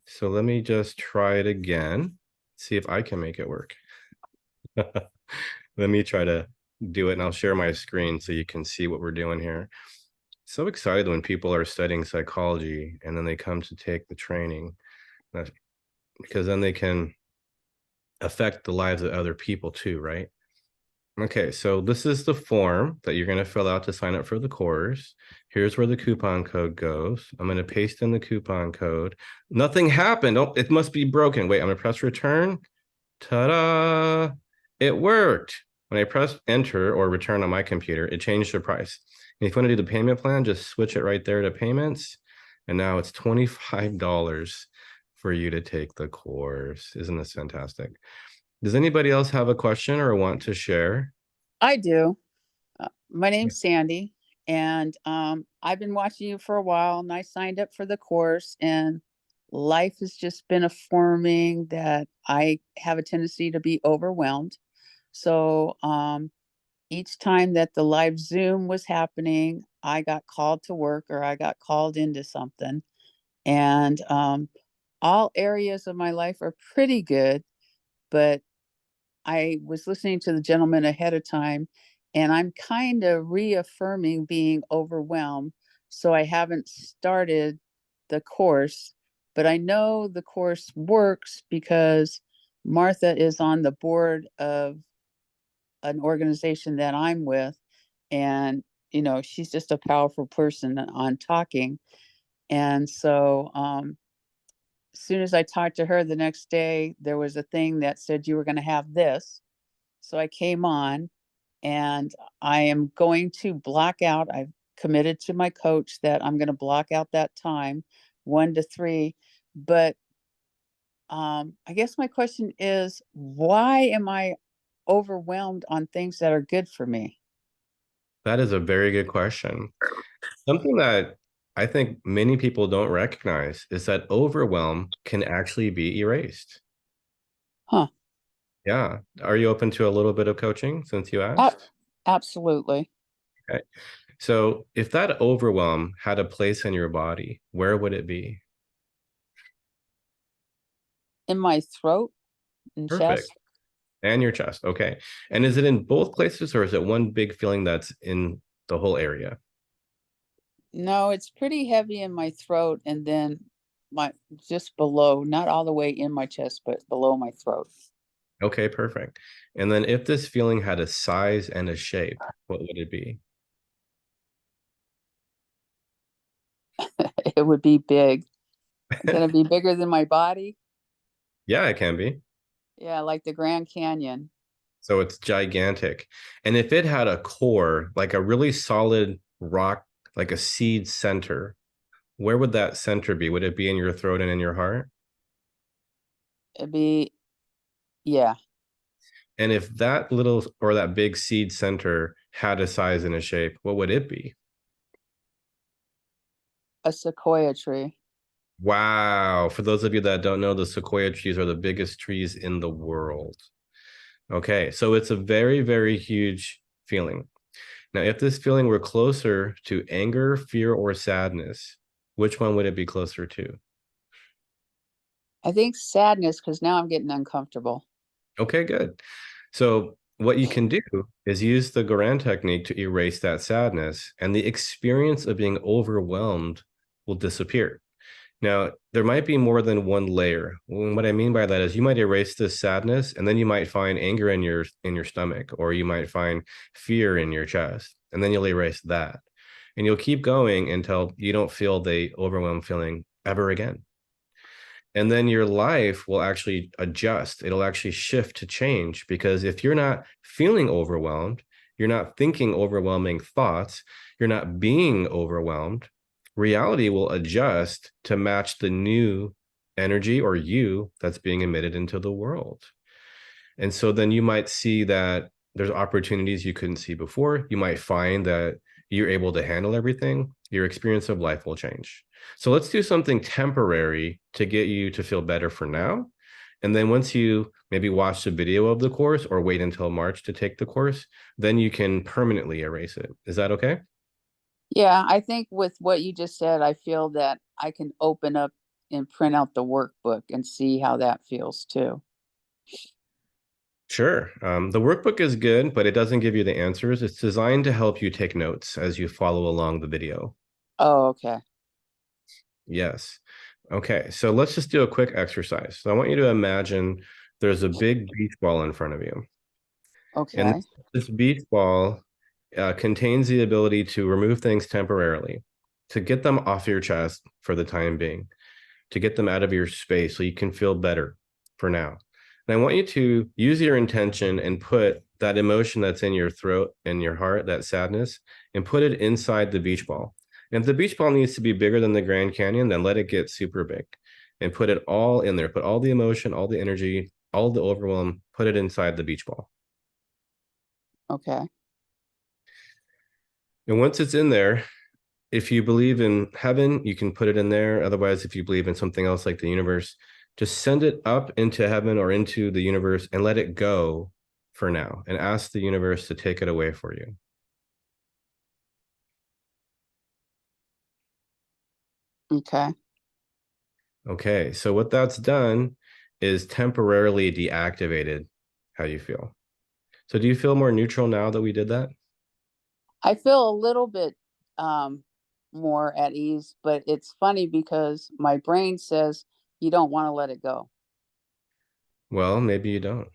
So let me just try it again. See if I can make it work. Let me try to do it, and I'll share my screen so you can see what we're doing here. So excited when people are studying psychology and then they come to take the training, because then they can affect the lives of other people too, right? Okay, so this is the form that you're going to fill out to sign up for the course. Here's where the coupon code goes. I'm going to paste in the coupon code. Nothing happened. Oh, it must be broken. Wait, I'm going to press return. Ta-da! It worked. When I press enter or return on my computer, it changed the price. And if you want to do the payment plan, just switch it right there to payments. And now it's $25 for you to take the course. Isn't this fantastic? Does anybody else have a question or want to share?
I do. My name's Sandy, and I've been watching you for a while, and I signed up for the course, and life has just been affirming that I have a tendency to be overwhelmed. So each time that the live Zoom was happening, I got called to work or I got called into something. And all areas of my life are pretty good, but I was listening to the gentleman ahead of time, and I'm kind of reaffirming being overwhelmed. so I haven't started the course, but I know the course works because Martha is on the board of an organization that I'm with. And, she's just a powerful person on talking. And so, as soon as I talked to her the next day, there was a thing that said you were going to have this. So I came on, and I am going to block out. I've committed to my coach that I'm going to block out that time, 1 to 3. But I guess my question is, why am I overwhelmed on things that are good for me?
That is a very good question. Something that I think many people don't recognize is that overwhelm can actually be erased.
Huh.
Yeah. Are you open to a little bit of coaching since you
Ab-
asked?
Absolutely.
Okay. So if that overwhelm had a place in your body, where would it be?
In my throat and
Perfect.
chest.
And your chest. Okay. And is it in both places or is it one big feeling that's in the whole area?
No, it's pretty heavy in my throat, and then my just below, not all the way in my chest, but below my throat.
Okay, perfect. And then if this feeling had a size and a shape, what would it be?
It would be big. Gonna be bigger than my body.
Yeah, it can be.
Yeah, like the Grand Canyon.
So it's gigantic. And if it had a core, like a really solid rock, like a seed center, where would that center be? Would it be in your throat and in your heart?
It'd be, yeah,
And if that little or that big seed center had a size and a shape, what would it be?
a sequoia tree.
Wow. For those of you that don't know, the sequoia trees are the biggest trees in the world. Okay, so it's a very, very huge feeling. Now, if this feeling were closer to anger, fear, or sadness, which one would it be closer to?
I think sadness, because now I'm getting uncomfortable.
Okay, good. So what you can do is use the Garan technique to erase that sadness, and the experience of being overwhelmed will disappear. Now, there might be more than one layer. What I mean by that is you might erase this sadness, and then you might find anger in your stomach, or you might find fear in your chest, and then you'll erase that. And you'll keep going until you don't feel the overwhelmed feeling ever again. And then your life will actually adjust. It'll actually shift to change, because if you're not feeling overwhelmed, you're not thinking overwhelming thoughts, you're not being overwhelmed, reality will adjust to match the new energy or you that's being emitted into the world. And so then you might see that there's opportunities you couldn't see before. You might find that you're able to handle everything. Your experience of life will change. So let's do something temporary to get you to feel better for now. And then once you maybe watch the video of the course or wait until March to take the course, then you can permanently erase it. Is that okay?
Yeah, I think with what you just said, I feel that I can open up and print out the workbook and see how that feels too.
Sure. The workbook is good, but it doesn't give you the answers. It's designed to help you take notes as you follow along the video.
Oh, okay.
Yes. Okay, so let's just do a quick exercise. So I want you to imagine there's a big beach ball in front of you.
Okay.
And this beach ball contains the ability to remove things temporarily, to get them off your chest for the time being, to get them out of your space so you can feel better for now. And I want you to use your intention and put that emotion that's in your throat and your heart, that sadness, and put it inside the beach ball. And if the beach ball needs to be bigger than the Grand Canyon, then let it get super big and put it all in there. Put all the emotion, all the energy, all the overwhelm, put it inside the beach ball.
Okay.
And once it's in there, if you believe in heaven, you can put it in there. Otherwise, if you believe in something else like the universe, just send it up into heaven or into the universe and let it go for now and ask the universe to take it away for you.
Okay.
Okay, so what that's done is temporarily deactivated how you feel. So do you feel more neutral now that we did that?
I feel a little bit um more at ease. But it's funny because my brain says you don't want to let it go.
Well, maybe you don't.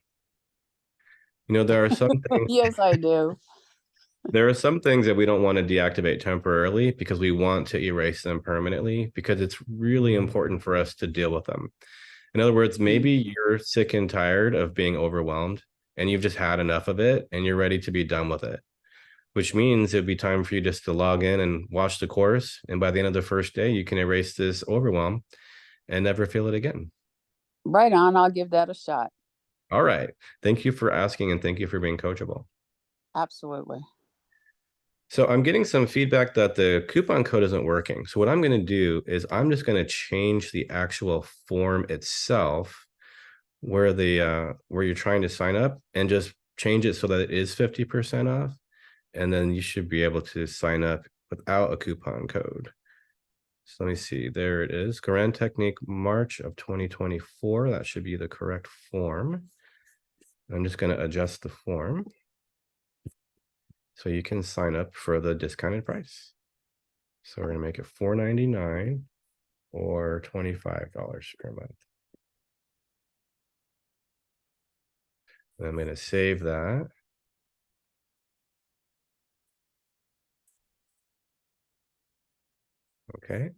There are some things
Yes, I do.
there are some things that we don't want to deactivate temporarily because we want to erase them permanently because it's really important for us to deal with them. In other words, maybe you're sick and tired of being overwhelmed and you've just had enough of it and you're ready to be done with it, which means it'd be time for you just to log in and watch the course. And by the end of the first day, you can erase this overwhelm and never feel it again.
Right on. I'll give that a shot.
All right. Thank you for asking and thank you for being coachable.
Absolutely.
So I'm getting some feedback that the coupon code isn't working. So what I'm going to do is I'm just going to change the actual form itself where you're trying to sign up and just change it so that it is 50% off. And then you should be able to sign up without a coupon code. So let me see. There it is. Garand Technique, March of 2024. That should be the correct form. I'm just going to adjust the form so you can sign up for the discounted price. So we're going to make it $4.99 or $25 per month. And I'm going to save that. Okay,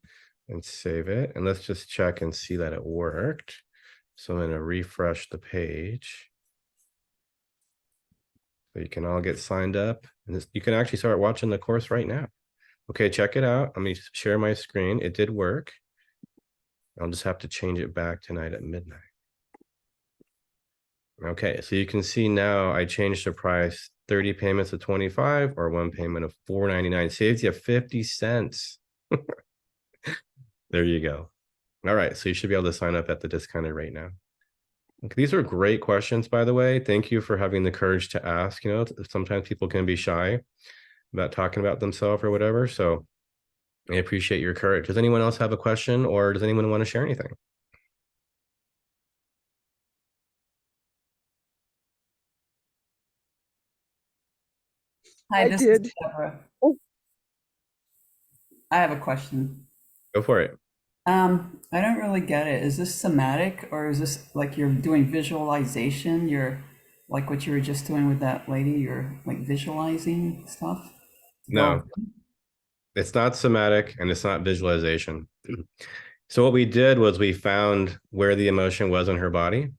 and save it. And let's just check and see that it worked. So I'm going to refresh the page. So you can all get signed up. And you can actually start watching the course right now. Okay, check it out. Let me share my screen. It did work. I'll just have to change it back tonight at midnight. Okay, so you can see now I changed the price, 30 payments of 25 or one payment of $4.99. Saves you 50 cents. There you go. All right, so you should be able to sign up at the discounted rate now. Okay, these are great questions, by the way. Thank you for having the courage to ask. Sometimes people can be shy about talking about themselves or whatever. So I appreciate your courage. Does anyone else have a question or does anyone want to share anything?
Hi,
I
this
did.
is Deborah.
Oh.
I have a question.
Go for it.
I don't really get it. Is this somatic or is this like you're doing visualization? You're like what you were just doing with that lady, you're like visualizing stuff?
No, it's not somatic and it's not visualization. So what we did was we found where the emotion was in her body.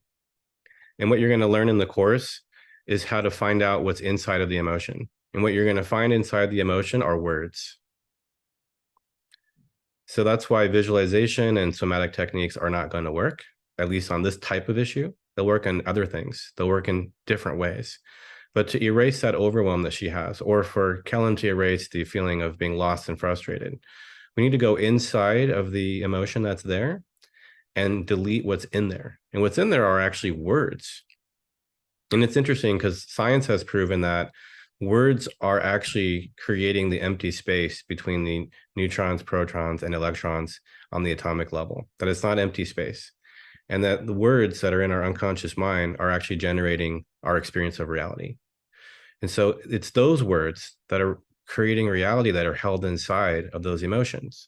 And what you're going to learn in the course is how to find out what's inside of the emotion. And what you're going to find inside the emotion are words. So that's why visualization and somatic techniques are not going to work, at least on this type of issue. They'll work on other things. They'll work in different ways. But to erase that overwhelm that she has, or for Kellen to erase the feeling of being lost and frustrated, we need to go inside of the emotion that's there and delete what's in there. And what's in there are actually words. And it's interesting because science has proven that words are actually creating the empty space between the neutrons, protons, and electrons on the atomic level, that it's not empty space. And that the words that are in our unconscious mind are actually generating our experience of reality. And so it's those words that are creating reality that are held inside of those emotions.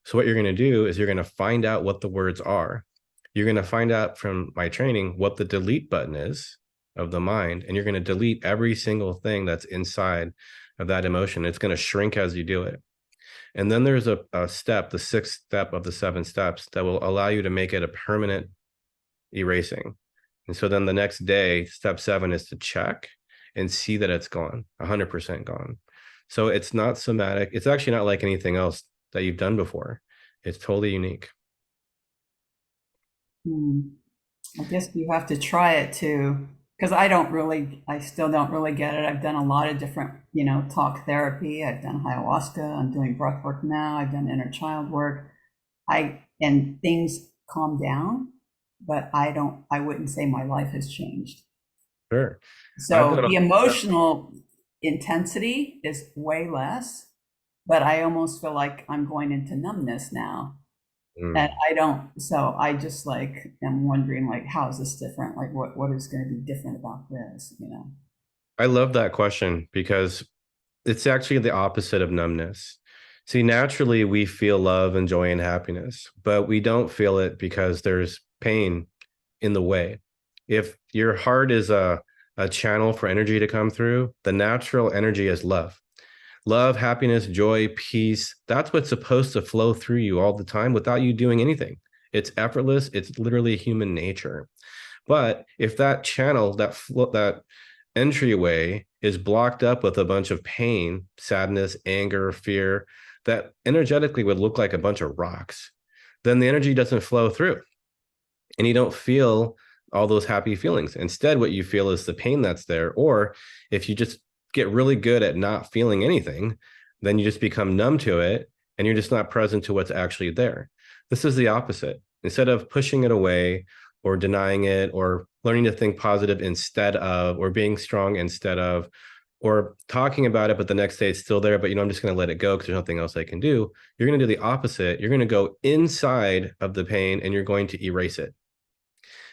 So what you're going to do is you're going to find out what the words are. You're going to find out from my training what the delete button is of the mind, and you're going to delete every single thing that's inside of that emotion. It's going to shrink as you do it. And then there's a step, the 6th step of the 7 steps, that will allow you to make it a permanent erasing. And so then the next day, step 7 is to check and see that it's gone, 100% gone. So it's not somatic. It's actually not like anything else that you've done before. It's totally unique.
I guess you have to try it too, because I still don't really get it. I've done a lot of different, talk therapy. I've done ayahuasca. I'm doing breath work now. I've done inner child work. And things calm down, but I wouldn't say my life has changed.
Sure.
So the emotional intensity is way less, but I almost feel like I'm going into numbness now. And so I just am wondering how is this different? Like what is going to be different about this,
I love that question because it's actually the opposite of numbness. See, naturally, we feel love and joy and happiness, but we don't feel it because there's pain in the way. If your heart is a channel for energy to come through, the natural energy is love. Love, happiness, joy, peace. That's what's supposed to flow through you all the time without you doing anything. It's effortless. It's literally human nature. But if that channel, that entryway is blocked up with a bunch of pain, sadness, anger, fear, that energetically would look like a bunch of rocks, then the energy doesn't flow through and you don't feel all those happy feelings. Instead, what you feel is the pain that's there. Or if you just get really good at not feeling anything, then you just become numb to it and you're just not present to what's actually there. This is the opposite. Instead of pushing it away or denying it or learning to think positive instead of, or being strong instead of, or talking about it, but the next day it's still there, but I'm just going to let it go because there's nothing else I can do. You're going to do the opposite. You're going to go inside of the pain and you're going to erase it.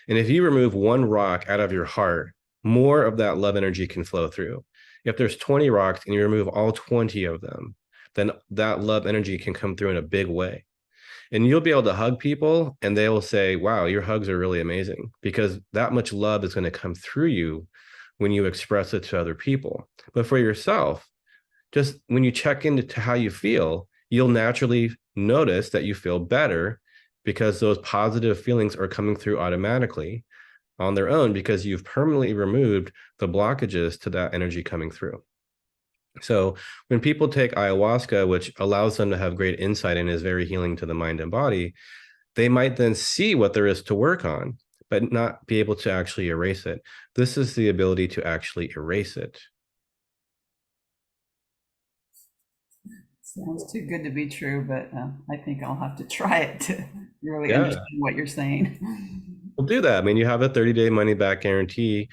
And if you remove one rock out of your heart, more of that love energy can flow through. If there's 20 rocks and you remove all 20 of them, then that love energy can come through in a big way. And you'll be able to hug people and they will say, wow, your hugs are really amazing, because that much love is going to come through you when you express it to other people. But for yourself, just when you check into how you feel, you'll naturally notice that you feel better because those positive feelings are coming through automatically on their own because you've permanently removed the blockages to that energy coming through. So when people take ayahuasca, which allows them to have great insight and is very healing to the mind and body, they might then see what there is to work on, but not be able to actually erase it. This is the ability to actually erase it.
Sounds too good to be true, but I think I'll have to try it to really understand what you're saying.
We'll do that. I mean, you have a 30-day money-back guarantee.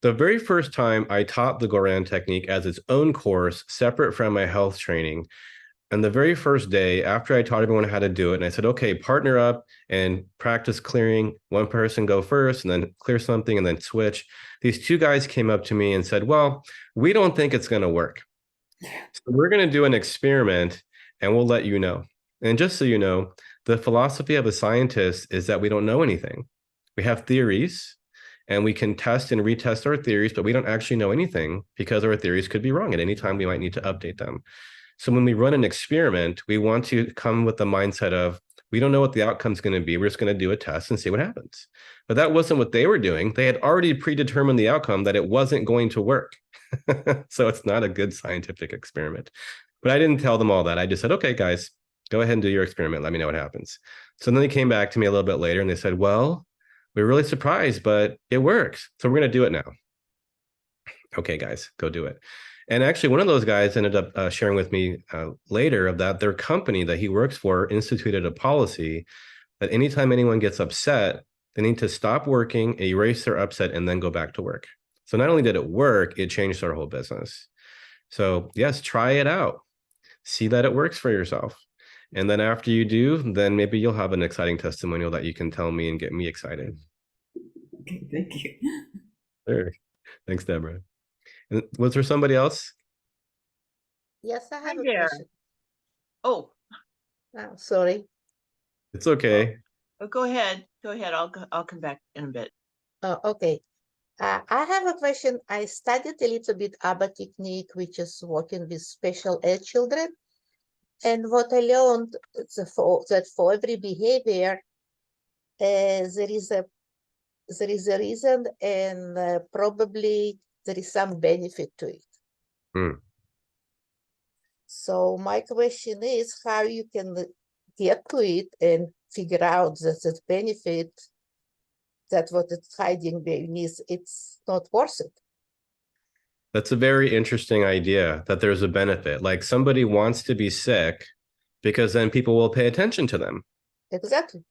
The very first time I taught the Goran technique as its own course, separate from my health training, and the very first day after I taught everyone how to do it, and I said, okay, partner up and practice clearing. One person go first and then clear something and then switch. These two guys came up to me and said, well, we don't think it's going to work. So we're going to do an experiment and we'll let you know. And just so you know, the philosophy of a scientist is that we don't know anything. We have theories and we can test and retest our theories, but we don't actually know anything because our theories could be wrong. At any time, we might need to update them. So when we run an experiment, we want to come with the mindset of, we don't know what the outcome is going to be. We're just going to do a test and see what happens. But that wasn't what they were doing. They had already predetermined the outcome that it wasn't going to work. So it's not a good scientific experiment. But I didn't tell them all that. I just said, okay, guys, go ahead and do your experiment. Let me know what happens. So then they came back to me a little bit later and they said, well, we're really surprised, but it works. So we're going to do it now. Okay, guys, go do it. And actually, one of those guys ended up sharing with me later of that their company that he works for instituted a policy that anytime anyone gets upset, they need to stop working, erase their upset, and then go back to work. So not only did it work, it changed their whole business. So yes, try it out. See that it works for yourself. And then after you do, then maybe you'll have an exciting testimonial that you can tell me and get me excited.
Okay, thank you.
Sure. Thanks, Deborah. And was there somebody else?
Yes, I have
Hi
a
there.
question.
Oh,
Sorry.
It's okay.
go ahead. Go ahead. I'll come back in a bit.
Okay. I have a question. I studied a little bit ABBA technique, which is working with special ed children. And what I learned is that for every behavior, there is a reason, and probably there is some benefit to it.
Hmm.
So my question is how you can get to it and figure out that the benefit, that what it's hiding beneath, it's not worth it.
That's a very interesting idea, that there's a benefit. Like somebody wants to be sick because then people will pay attention to them.
Exactly.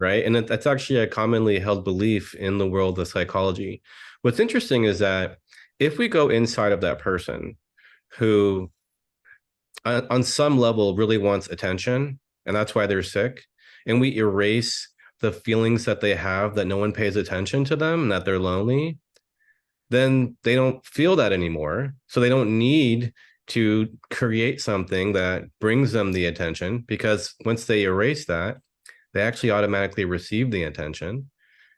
Right. And that's actually a commonly held belief in the world of psychology. What's interesting is that if we go inside of that person who on some level really wants attention, and that's why they're sick, and we erase the feelings that they have that no one pays attention to them and that they're lonely, then they don't feel that anymore. So they don't need to create something that brings them the attention, because once they erase that, they actually automatically receive the attention.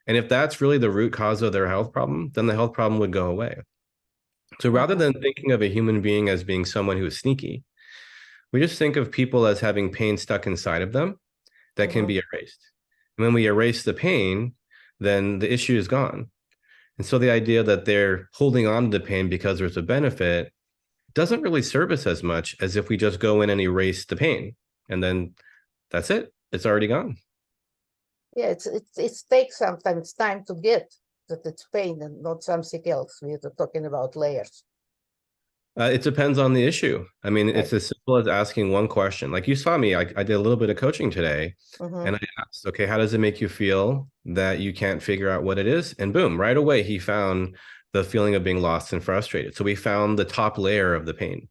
And if that's really the root cause of their health problem, then the health problem would go away. So rather than thinking of a human being as being someone who is sneaky, we just think of people as having pain stuck inside of them that can be erased. And when we erase the pain, then the issue is gone. And so the idea that they're holding on to the pain because there's a benefit doesn't really serve us as much as if we just go in and erase the pain. And then that's it. It's already gone.
Yeah, it takes sometimes time to get that it's pain and not something else. We're talking about layers.
It depends on the issue. I mean, it's as simple as asking one question. Like you saw me, I did a little bit of coaching today, and I asked, okay, how does it make you feel that you can't figure out what it is? And boom, right away, he found the feeling of being lost and frustrated. So we found the top layer of the pain.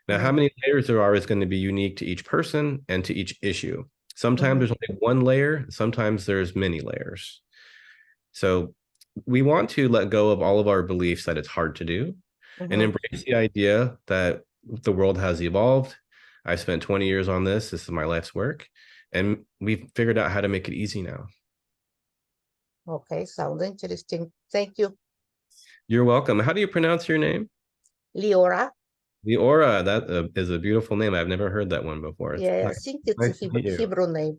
Now, how many layers there are is going to be unique to each person and to each issue. Sometimes there's only one layer, sometimes there's many layers. So we want to let go of all of our beliefs that it's hard to do and embrace the idea that the world has evolved. I spent 20 years on this. This is my life's work. And we've figured out how to make it easy now.
Okay, sounds interesting. Thank you.
You're welcome. How do you pronounce your name?
Leora.
Leora, that is a beautiful name. I've never heard that one before. It's
Yeah, I
nice.
think it's
Nice
a
to meet you.
Hebrew name.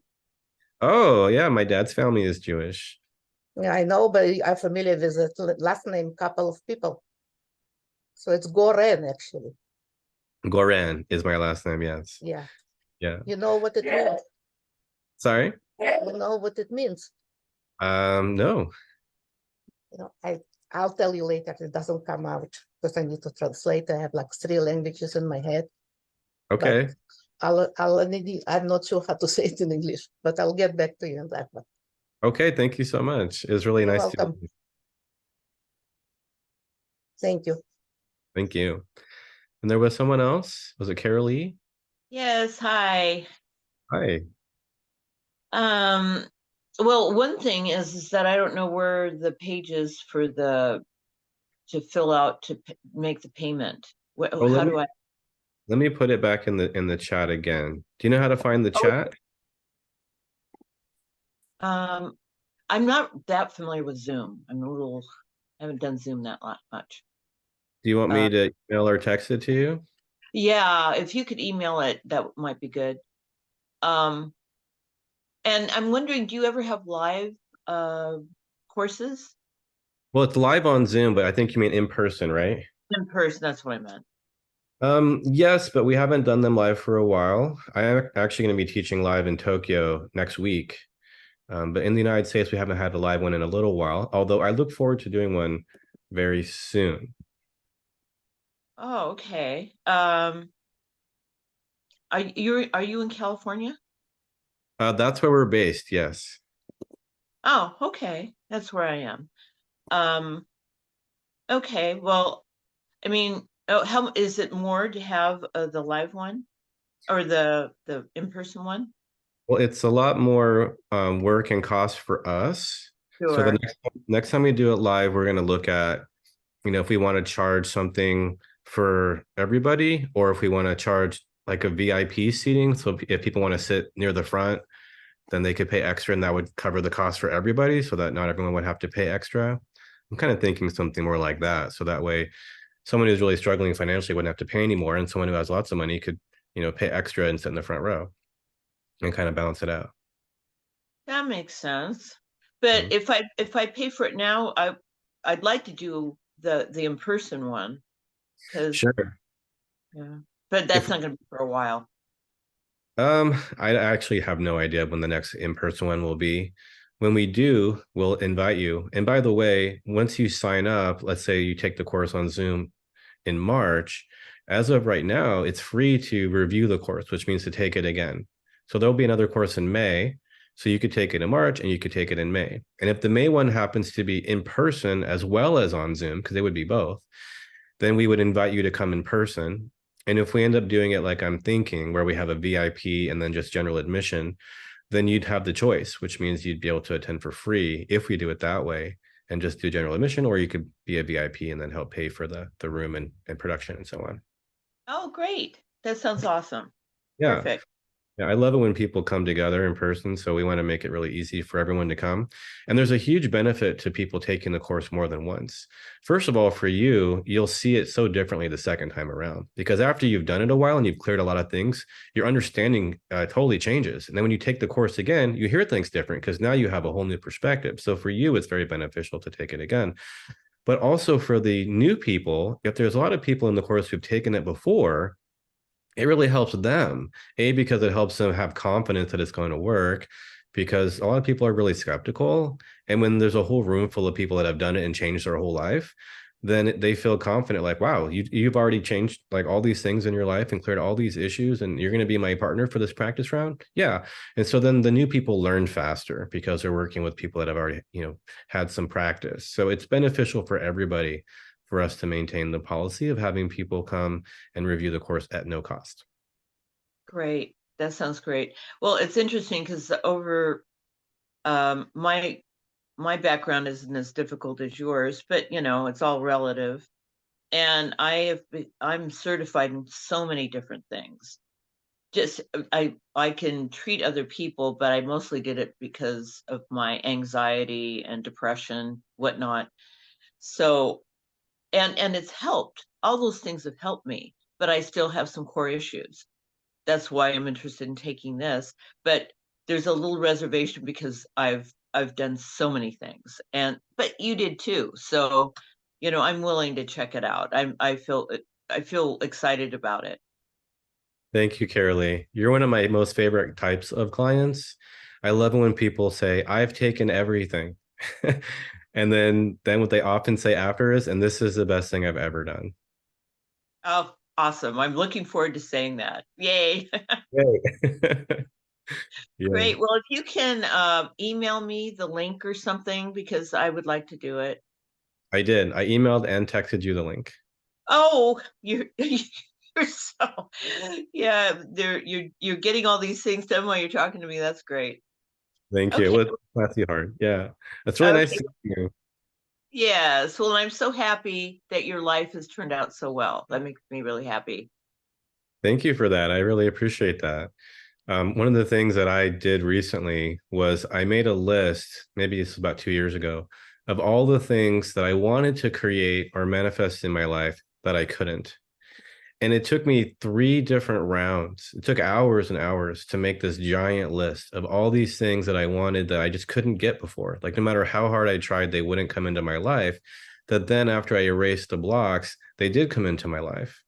Oh, yeah, my dad's family is Jewish.
Yeah, I know, but I'm familiar with the last name, couple of people. So it's Goren, actually.
Goran is my last name, yes.
Yeah.
Yeah.
You know what it means?
Sorry?
You know what it means?
No.
You know, I'll tell you later. It doesn't come out because I need to translate. I have like 3 languages in my head.
Okay.
I'm not sure how to say it in English, but I'll get back to you on that one.
Okay, thank you so much. It was really
You're
nice to
welcome.
meet you.
Thank you.
Thank you. And there was someone else. Was it Carol Lee?
Yes, hi.
Hi.
Well, one thing is that I don't know where the page is for to fill out to make the payment.
Oh,
How do I?
Let me put it back in the chat again. Do you know how to find the chat?
I'm not that familiar with Zoom. I haven't done Zoom that much.
Do you want me to email or text it to you?
Yeah, if you could email it, that might be good. And I'm wondering, do you ever have live courses?
Well, it's live on Zoom, but I think you mean in person, right?
In person, that's what I meant.
Yes, but we haven't done them live for a while. I am actually going to be teaching live in Tokyo next week. But in the United States, we haven't had a live one in a little while, although I look forward to doing one very soon.
Oh, okay. Are you in California?
That's where we're based, yes.
Oh, okay. That's where I am. Okay, well, I mean, how is it more to have the live one or the in-person one?
Well, it's a lot more work and cost for us. So the next time we do it live, we're going to look at, if we want to charge something for everybody, or if we want to charge like a VIP seating. So if people want to sit near the front, then they could pay extra, and that would cover the cost for everybody, so that not everyone would have to pay extra. I'm kind of thinking something more like that. So that way, someone who's really struggling financially wouldn't have to pay anymore, and someone who has lots of money could, pay extra and sit in the front row and kind of balance it out.
That makes sense. But if I pay for it now, I'd like to do the in-person one.
Sure.
Yeah, but that's not going to be for a while.
I actually have no idea when the next in-person one will be. When we do, we'll invite you. And by the way, once you sign up, let's say you take the course on Zoom in March, as of right now, it's free to review the course, which means to take it again. So there'll be another course in May. So you could take it in March and you could take it in May. And if the May one happens to be in person as well as on Zoom, because they would be both, then we would invite you to come in person. And if we end up doing it like I'm thinking, where we have a VIP and then just general admission, then you'd have the choice, which means you'd be able to attend for free if we do it that way and just do general admission, or you could be a VIP and then help pay for the room and production and so on.
Oh, great. That sounds awesome.
Yeah.
Perfect.
Yeah, I love it when people come together in person. So we want to make it really easy for everyone to come. And there's a huge benefit to people taking the course more than once. First of all, for you, you'll see it so differently the second time around because after you've done it a while and you've cleared a lot of things, your understanding totally changes. And then when you take the course again, you hear things different because now you have a whole new perspective. So for you, it's very beneficial to take it again. But also for the new people, if there's a lot of people in the course who've taken it before, it really helps them, because it helps them have confidence that it's going to work, because a lot of people are really skeptical, and when there's a whole room full of people that have done it and changed their whole life, then they feel confident, like, wow, you've already changed like all these things in your life and cleared all these issues, and you're going to be my partner for this practice round. Yeah. And so then the new people learn faster because they're working with people that have already had some practice. So it's beneficial for everybody for us to maintain the policy of having people come and review the course at no cost.
Great. That sounds great. Well, it's interesting because over my background isn't as difficult as yours, but it's all relative. And I'm certified in so many different things. Just I can treat other people, but I mostly did it because of my anxiety and depression, whatnot. So and it's helped. All those things have helped me, but I still have some core issues. That's why I'm interested in taking this. But there's a little reservation because I've done so many things, but you did too. So, I'm willing to check it out. I feel excited about it.
Thank you, Carolee. You're one of my most favorite types of clients. I love it when people say, I've taken everything. And then what they often say after is, and this is the best thing I've ever done.
Oh, awesome. I'm looking forward to saying that. Yay.
Yay. Yeah.
Great. Well, if you can email me the link or something, because I would like to do it.
I did. I emailed and texted you the link.
Oh, you're so, yeah, you're getting all these things done while you're talking to me. That's great.
Thank
Okay.
you. It was classy hard. Yeah. That's really nice to
Okay.
see you.
Yes. Well, I'm so happy that your life has turned out so well. That makes me really happy.
Thank you for that. I really appreciate that. One of the things that I did recently was I made a list, maybe it's about 2 years ago, of all the things that I wanted to create or manifest in my life that I couldn't. And it took me 3 different rounds. It took hours and hours to make this giant list of all these things that I wanted that I just couldn't get before. Like no matter how hard I tried, they wouldn't come into my life. That then after I erased the blocks, they did come into my life.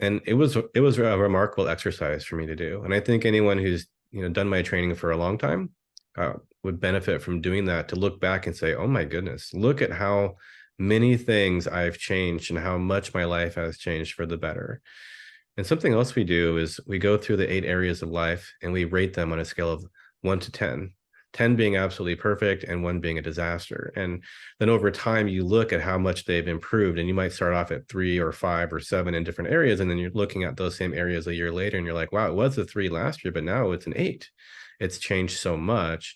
And it was a remarkable exercise for me to do. And I think anyone who's done my training for a long time would benefit from doing that, to look back and say, oh my goodness, look at how many things I've changed and how much my life has changed for the better. And something else we do is we go through the 8 areas of life and we rate them on a scale of 1 to 10. 10 being absolutely perfect and 1 being a disaster. And then over time, you look at how much they've improved, and you might start off at 3 or 5 or 7 in different areas. And then you're looking at those same areas a year later and you're like, wow, it was a 3 last year, but now it's an 8. It's changed so much.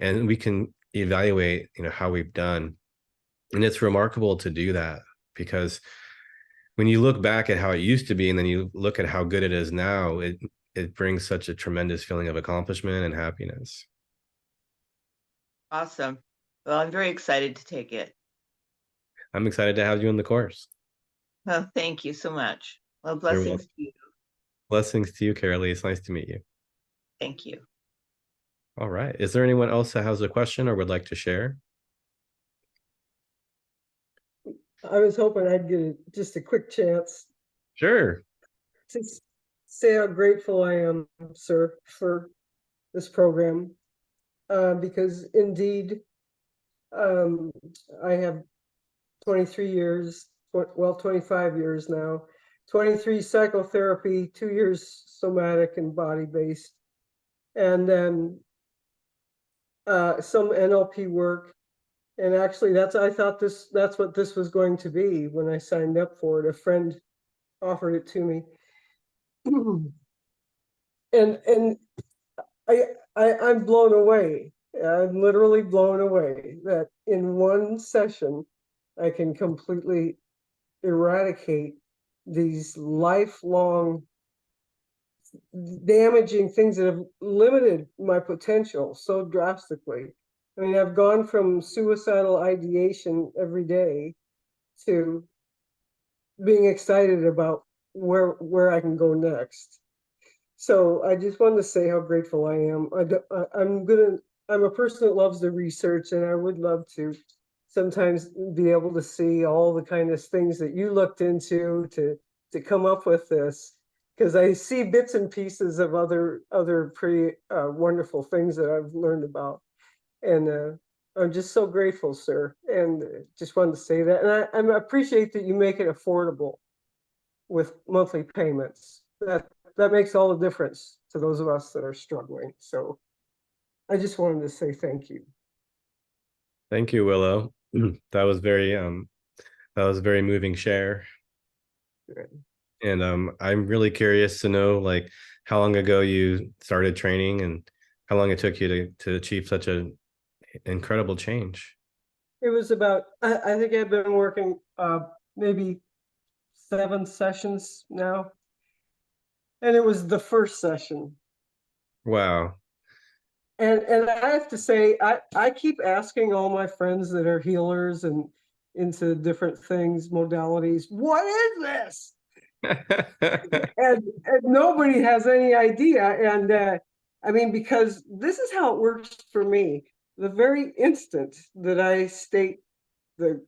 And we can evaluate, how we've done. And it's remarkable to do that, because when you look back at how it used to be, and then you look at how good it is now, it brings such a tremendous feeling of accomplishment and happiness.
Awesome. Well, I'm very excited to take it.
I'm excited to have you in the course.
Well, thank you so much. Well,
You're
blessings
welcome.
to you.
Blessings to you, Carolee. It's nice to meet you.
Thank you.
All right. Is there anyone else that has a question or would like to share?
I was hoping I'd get just a quick chance
Sure.
to say how grateful I am, sir, for this program, because indeed, I have 23 years, 25 years now, 23 psychotherapy, 2 years somatic and body-based, and then some NLP work. And actually, I thought that's what this was going to be when I signed up for it. A friend offered it to me. And I'm blown away. I'm literally blown away that in one session I can completely eradicate these lifelong damaging things that have limited my potential so drastically. I mean, I've gone from suicidal ideation every day to being excited about where I can go next. So I just wanted to say how grateful I am. I'm a person that loves the research, and I would love to sometimes be able to see all the kind of things that you looked into to come up with this, because I see bits and pieces of other pretty wonderful things that I've learned about, and I'm just so grateful, sir. And just wanted to say that, and I appreciate that you make it affordable with monthly payments. That makes all the difference to those of us that are struggling. So I just wanted to say thank you.
Thank you, Willow. That was very moving share.
Good.
And I'm really curious to know, like, how long ago you started training and how long it took you to achieve such an incredible change.
It was about, I think I've been working maybe 7 sessions now. And it was the first session.
Wow.
And I have to say, I keep asking all my friends that are healers and into different things, modalities, what is this? and nobody has any idea. And I mean, because this is how it works for me. The very instant that I state the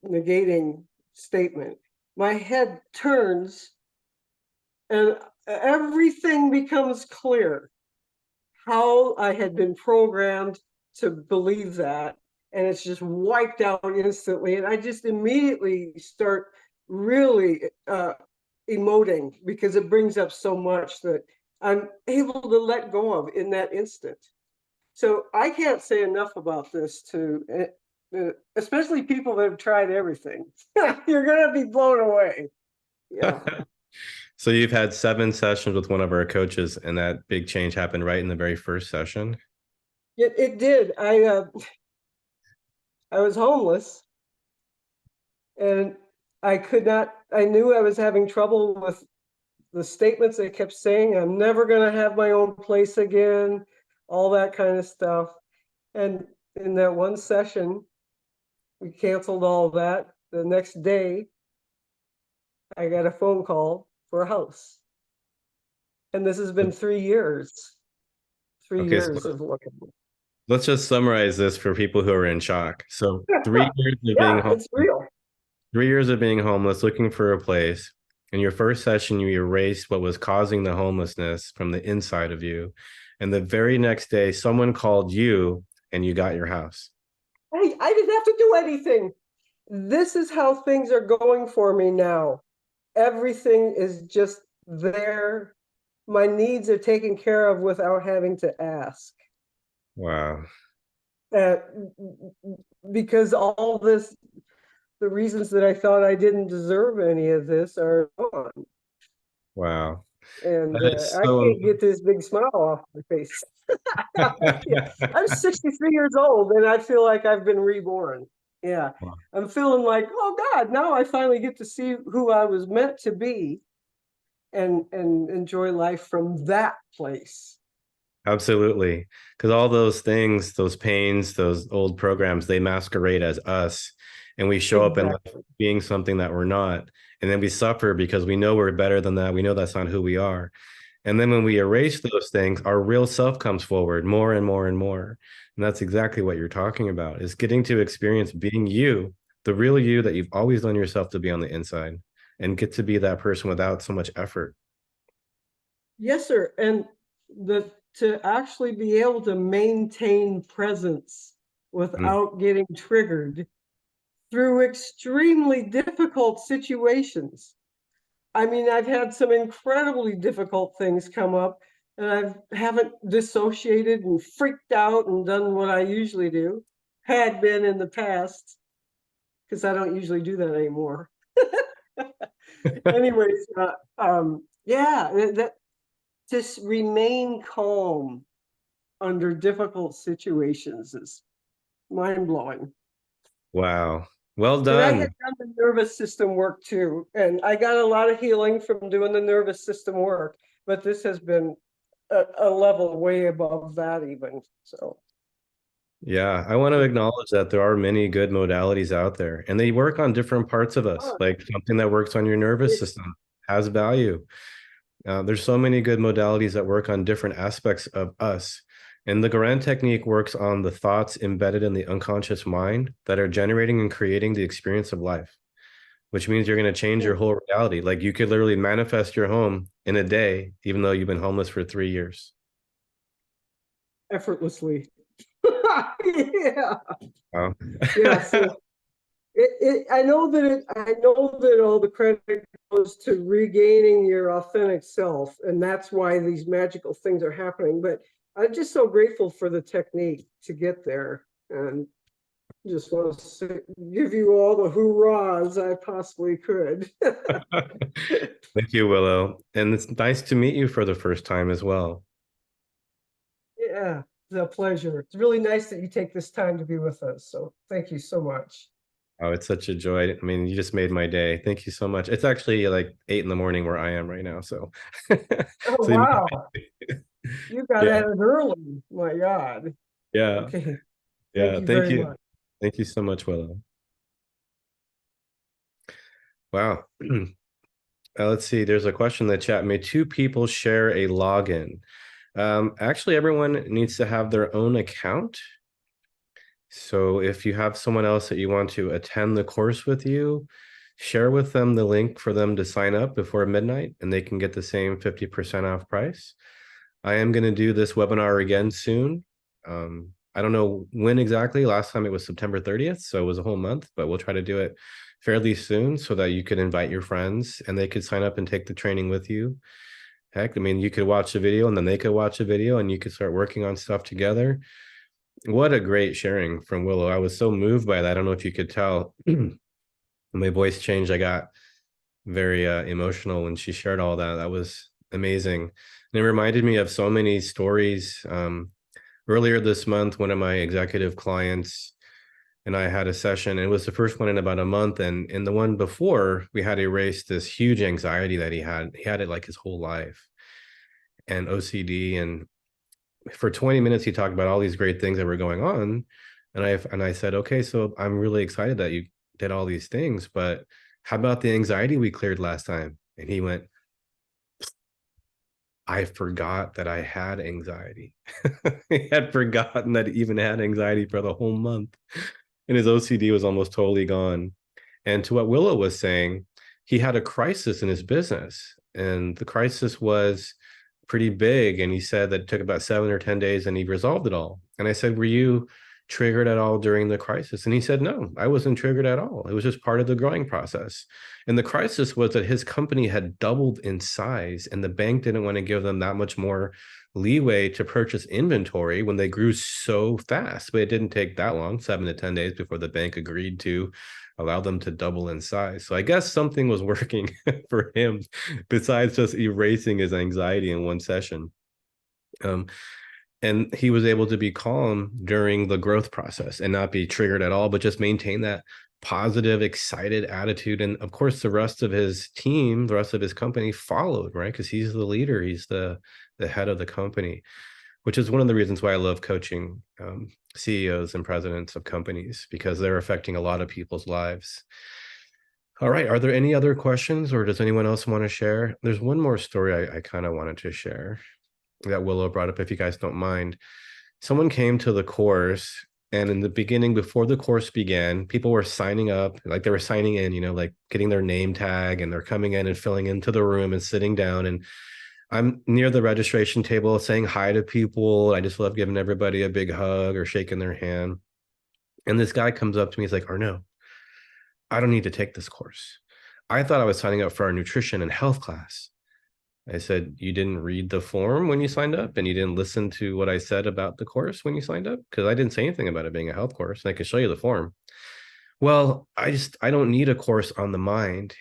negating statement, my head turns and everything becomes clear. How I had been programmed to believe that, and it's just wiped out instantly. And I just immediately start really emoting, because it brings up so much that I'm able to let go of in that instant. So I can't say enough about this to especially people that have tried everything. You're gonna be blown away. Yeah.
So you've had 7 sessions with one of our coaches, and that big change happened right in the very first session.
It did. I was homeless, and I knew I was having trouble with the statements they kept saying. I'm never going to have my own place again, all that kind of stuff. And in that one session, we canceled all of that. The next day, I got a phone call for a house. And this has been 3 years. 3 years of looking.
Let's just summarize this for people who are in shock. So 3 years of being homeless.
It's real.
3 years of being homeless, looking for a place. In your first session, you erased what was causing the homelessness from the inside of you. And the very next day, someone called you and you got your house.
I didn't have to do anything. This is how things are going for me now. Everything is just there. My needs are taken care of without having to ask.
Wow.
Because all this, the reasons that I thought I didn't deserve any of this are gone.
Wow.
And I can't get this big smile off my face. I'm 63 years old and I feel like I've been reborn. Yeah.
Wow.
I'm feeling like, oh God, now I finally get to see who I was meant to be and enjoy life from that place.
Absolutely. Because all those things, those pains, those old programs, they masquerade as us. And we show up in being something that we're not. And then we suffer because we know we're better than that. We know that's not who we are. And then when we erase those things, our real self comes forward more and more and more. And that's exactly what you're talking about, is getting to experience being you, the real you that you've always known yourself to be on the inside, and get to be that person without so much effort.
Yes, sir. And to actually be able to maintain presence without getting triggered through extremely difficult situations. I mean, I've had some incredibly difficult things come up, and I haven't dissociated and freaked out and done what I usually do, had been in the past, because I don't usually do that anymore. Anyways, that just remain calm under difficult situations is mind-blowing.
Wow. Well
And I had
done.
done the nervous system work too, and I got a lot of healing from doing the nervous system work, but this has been a level way above that even, so.
Yeah, I want to acknowledge that there are many good modalities out there, and they work on different parts of us.
Oh,
Like something that works on your nervous
it's-
system has value. There's so many good modalities that work on different aspects of us. And the Garand technique works on the thoughts embedded in the unconscious mind that are generating and creating the experience of life, which means you're going to change your whole reality. Like you could literally manifest your home in a day, even though you've been homeless for 3 years.
Effortlessly. Yeah.
Wow.
Yeah, so I know that all the credit goes to regaining your authentic self, and that's why these magical things are happening. But I'm just so grateful for the technique to get there, and just want to give you all the hoorahs I possibly could.
Thank you, Willow. And it's nice to meet you for the first time as well.
Yeah, it's a pleasure. It's really nice that you take this time to be with us. So thank you so much.
Oh, it's such a joy. I mean, you just made my day. Thank you so much. It's actually like 8 in the morning where I am right now. So,
Oh,
so
wow. You got
Yeah.
at it early. My God.
Yeah.
Okay.
Yeah.
Thank you
Thank
very
you.
much.
Thank you so much, Willow. Wow. Let's see. There's a question in the chat. May 2 people share a login? Actually, everyone needs to have their own account. So if you have someone else that you want to attend the course with you, share with them the link for them to sign up before midnight, and they can get the same 50% off price. I am going to do this webinar again soon. I don't know when exactly. Last time it was September 30th, so it was a whole month, but we'll try to do it fairly soon so that you could invite your friends and they could sign up and take the training with you. Heck, I mean, you could watch the video and then they could watch a video and you could start working on stuff together. What a great sharing from Willow. I was so moved by that. I don't know if you could tell. My voice changed. I got very emotional when she shared all that. That was amazing. And it reminded me of so many stories. Earlier this month, one of my executive clients and I had a session. It was the first one in about a month. And in the one before, we had erased this huge anxiety that he had. He had it like his whole life, and OCD. And for 20 minutes, he talked about all these great things that were going on. And I said, okay, so I'm really excited that you did all these things, but how about the anxiety we cleared last time? And he went, I forgot that I had anxiety. He had forgotten that he even had anxiety for the whole month. And his OCD was almost totally gone. And to what Willow was saying, he had a crisis in his business. And the crisis was pretty big. And he said that it took about 7 or 10 days and he resolved it all. And I said, were you triggered at all during the crisis? And he said, no, I wasn't triggered at all. It was just part of the growing process. And the crisis was that his company had doubled in size and the bank didn't want to give them that much more leeway to purchase inventory when they grew so fast. But it didn't take that long, 7 to 10 days before the bank agreed to allow them to double in size. So I guess something was working for him besides just erasing his anxiety in one session. And he was able to be calm during the growth process and not be triggered at all, but just maintain that positive, excited attitude. And of course, the rest of his team, the rest of his company followed, right? Because he's the leader, he's the head of the company, which is one of the reasons why I love coaching CEOs and presidents of companies, because they're affecting a lot of people's lives. All right, are there any other questions, or does anyone else want to share? There's one more story I kind of wanted to share that Willow brought up, if you guys don't mind. Someone came to the course, and in the beginning, before the course began, people were signing up, like they were signing in, you know, like getting their name tag, and they're coming in and filling into the room and sitting down. And I'm near the registration table saying hi to people. I just love giving everybody a big hug or shaking their hand. And this guy comes up to me, he's like, Arnaud, I don't need to take this course. I thought I was signing up for our nutrition and health class. I said, you didn't read the form when you signed up, and you didn't listen to what I said about the course when you signed up? Because I didn't say anything about it being a health course, and I could show you the form. Well, I don't need a course on the mind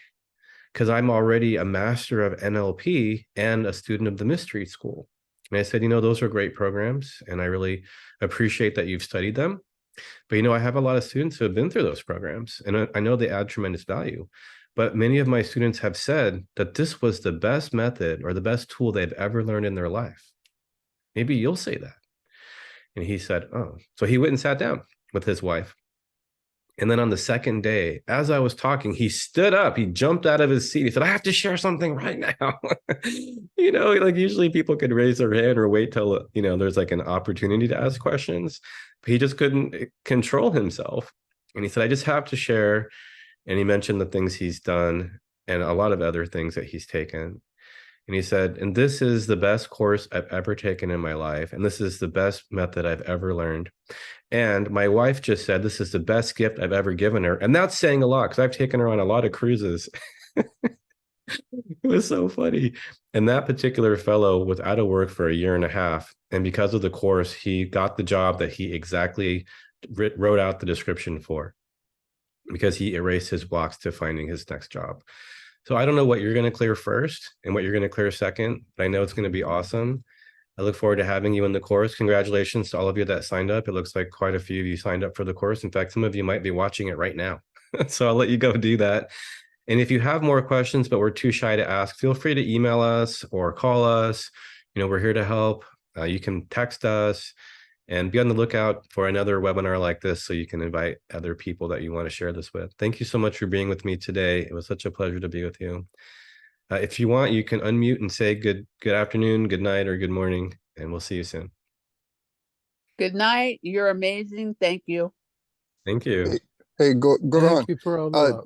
because I'm already a master of NLP and a student of the Mystery School. And I said, you know, those are great programs, and I really appreciate that you've studied them. But, I have a lot of students who have been through those programs, and I know they add tremendous value. But many of my students have said that this was the best method or the best tool they've ever learned in their life. Maybe you'll say that. And he said, oh, so he went and sat down with his wife. And then on the second day, as I was talking, he stood up, he jumped out of his seat. He said, I have to share something right now. Like usually people could raise their hand or wait till, there's like an opportunity to ask questions, but he just couldn't control himself. And he said, I just have to share. And he mentioned the things he's done and a lot of other things that he's taken. And he said, and this is the best course I've ever taken in my life. And this is the best method I've ever learned. And my wife just said, this is the best gift I've ever given her. And that's saying a lot because I've taken her on a lot of cruises. It was so funny. And that particular fellow was out of work for a year and a half. And because of the course, he got the job that he exactly wrote out the description for, because he erased his blocks to finding his next job. So I don't know what you're going to clear first and what you're going to clear second, but I know it's going to be awesome. I look forward to having you in the course. Congratulations to all of you that signed up. It looks like quite a few of you signed up for the course. In fact, some of you might be watching it right now. So I'll let you go do that. And if you have more questions, but we're too shy to ask, feel free to email us or call us. We're here to help. You can text us. And be on the lookout for another webinar like this so you can invite other people that you want to share this with. Thank you so much for being with me today. It was such a pleasure to be with you. If you want, you can unmute and say good afternoon, good night, or good morning, and we'll see you soon.
Good night. You're amazing. Thank you.
Thank you.
Hey, go on.
Thank you for all that.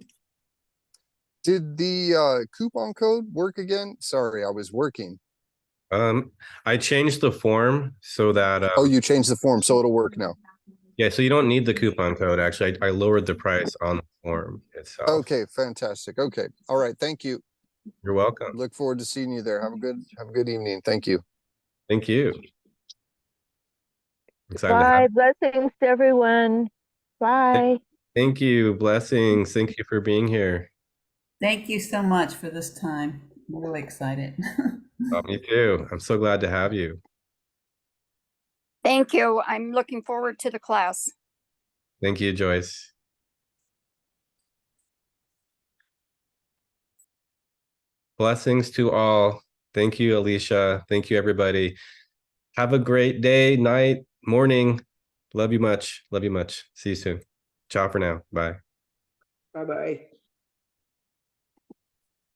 Did the coupon code work again? Sorry, I was working.
I changed the form so that
Oh, you changed the form, so it'll work now.
yeah, so you don't need the coupon code. Actually, I lowered the price on the form itself.
Okay, fantastic. Okay. All right, thank you.
You're welcome.
Look forward to seeing you there. Have a good evening. Thank you.
Thank you. Excited to
Bye.
have-
Blessings to everyone. Bye.
Thank you. Blessings. Thank you for being here.
Thank you so much for this time. I'm really excited.
Me too. I'm so glad to have you.
Thank you. I'm looking forward to the class.
Thank you, Joyce. Blessings to all. Thank you, Alicia. Thank you, everybody. Have a great day, night, morning. Love you much. Love you much. See you soon. Ciao for now. Bye.
Bye-bye.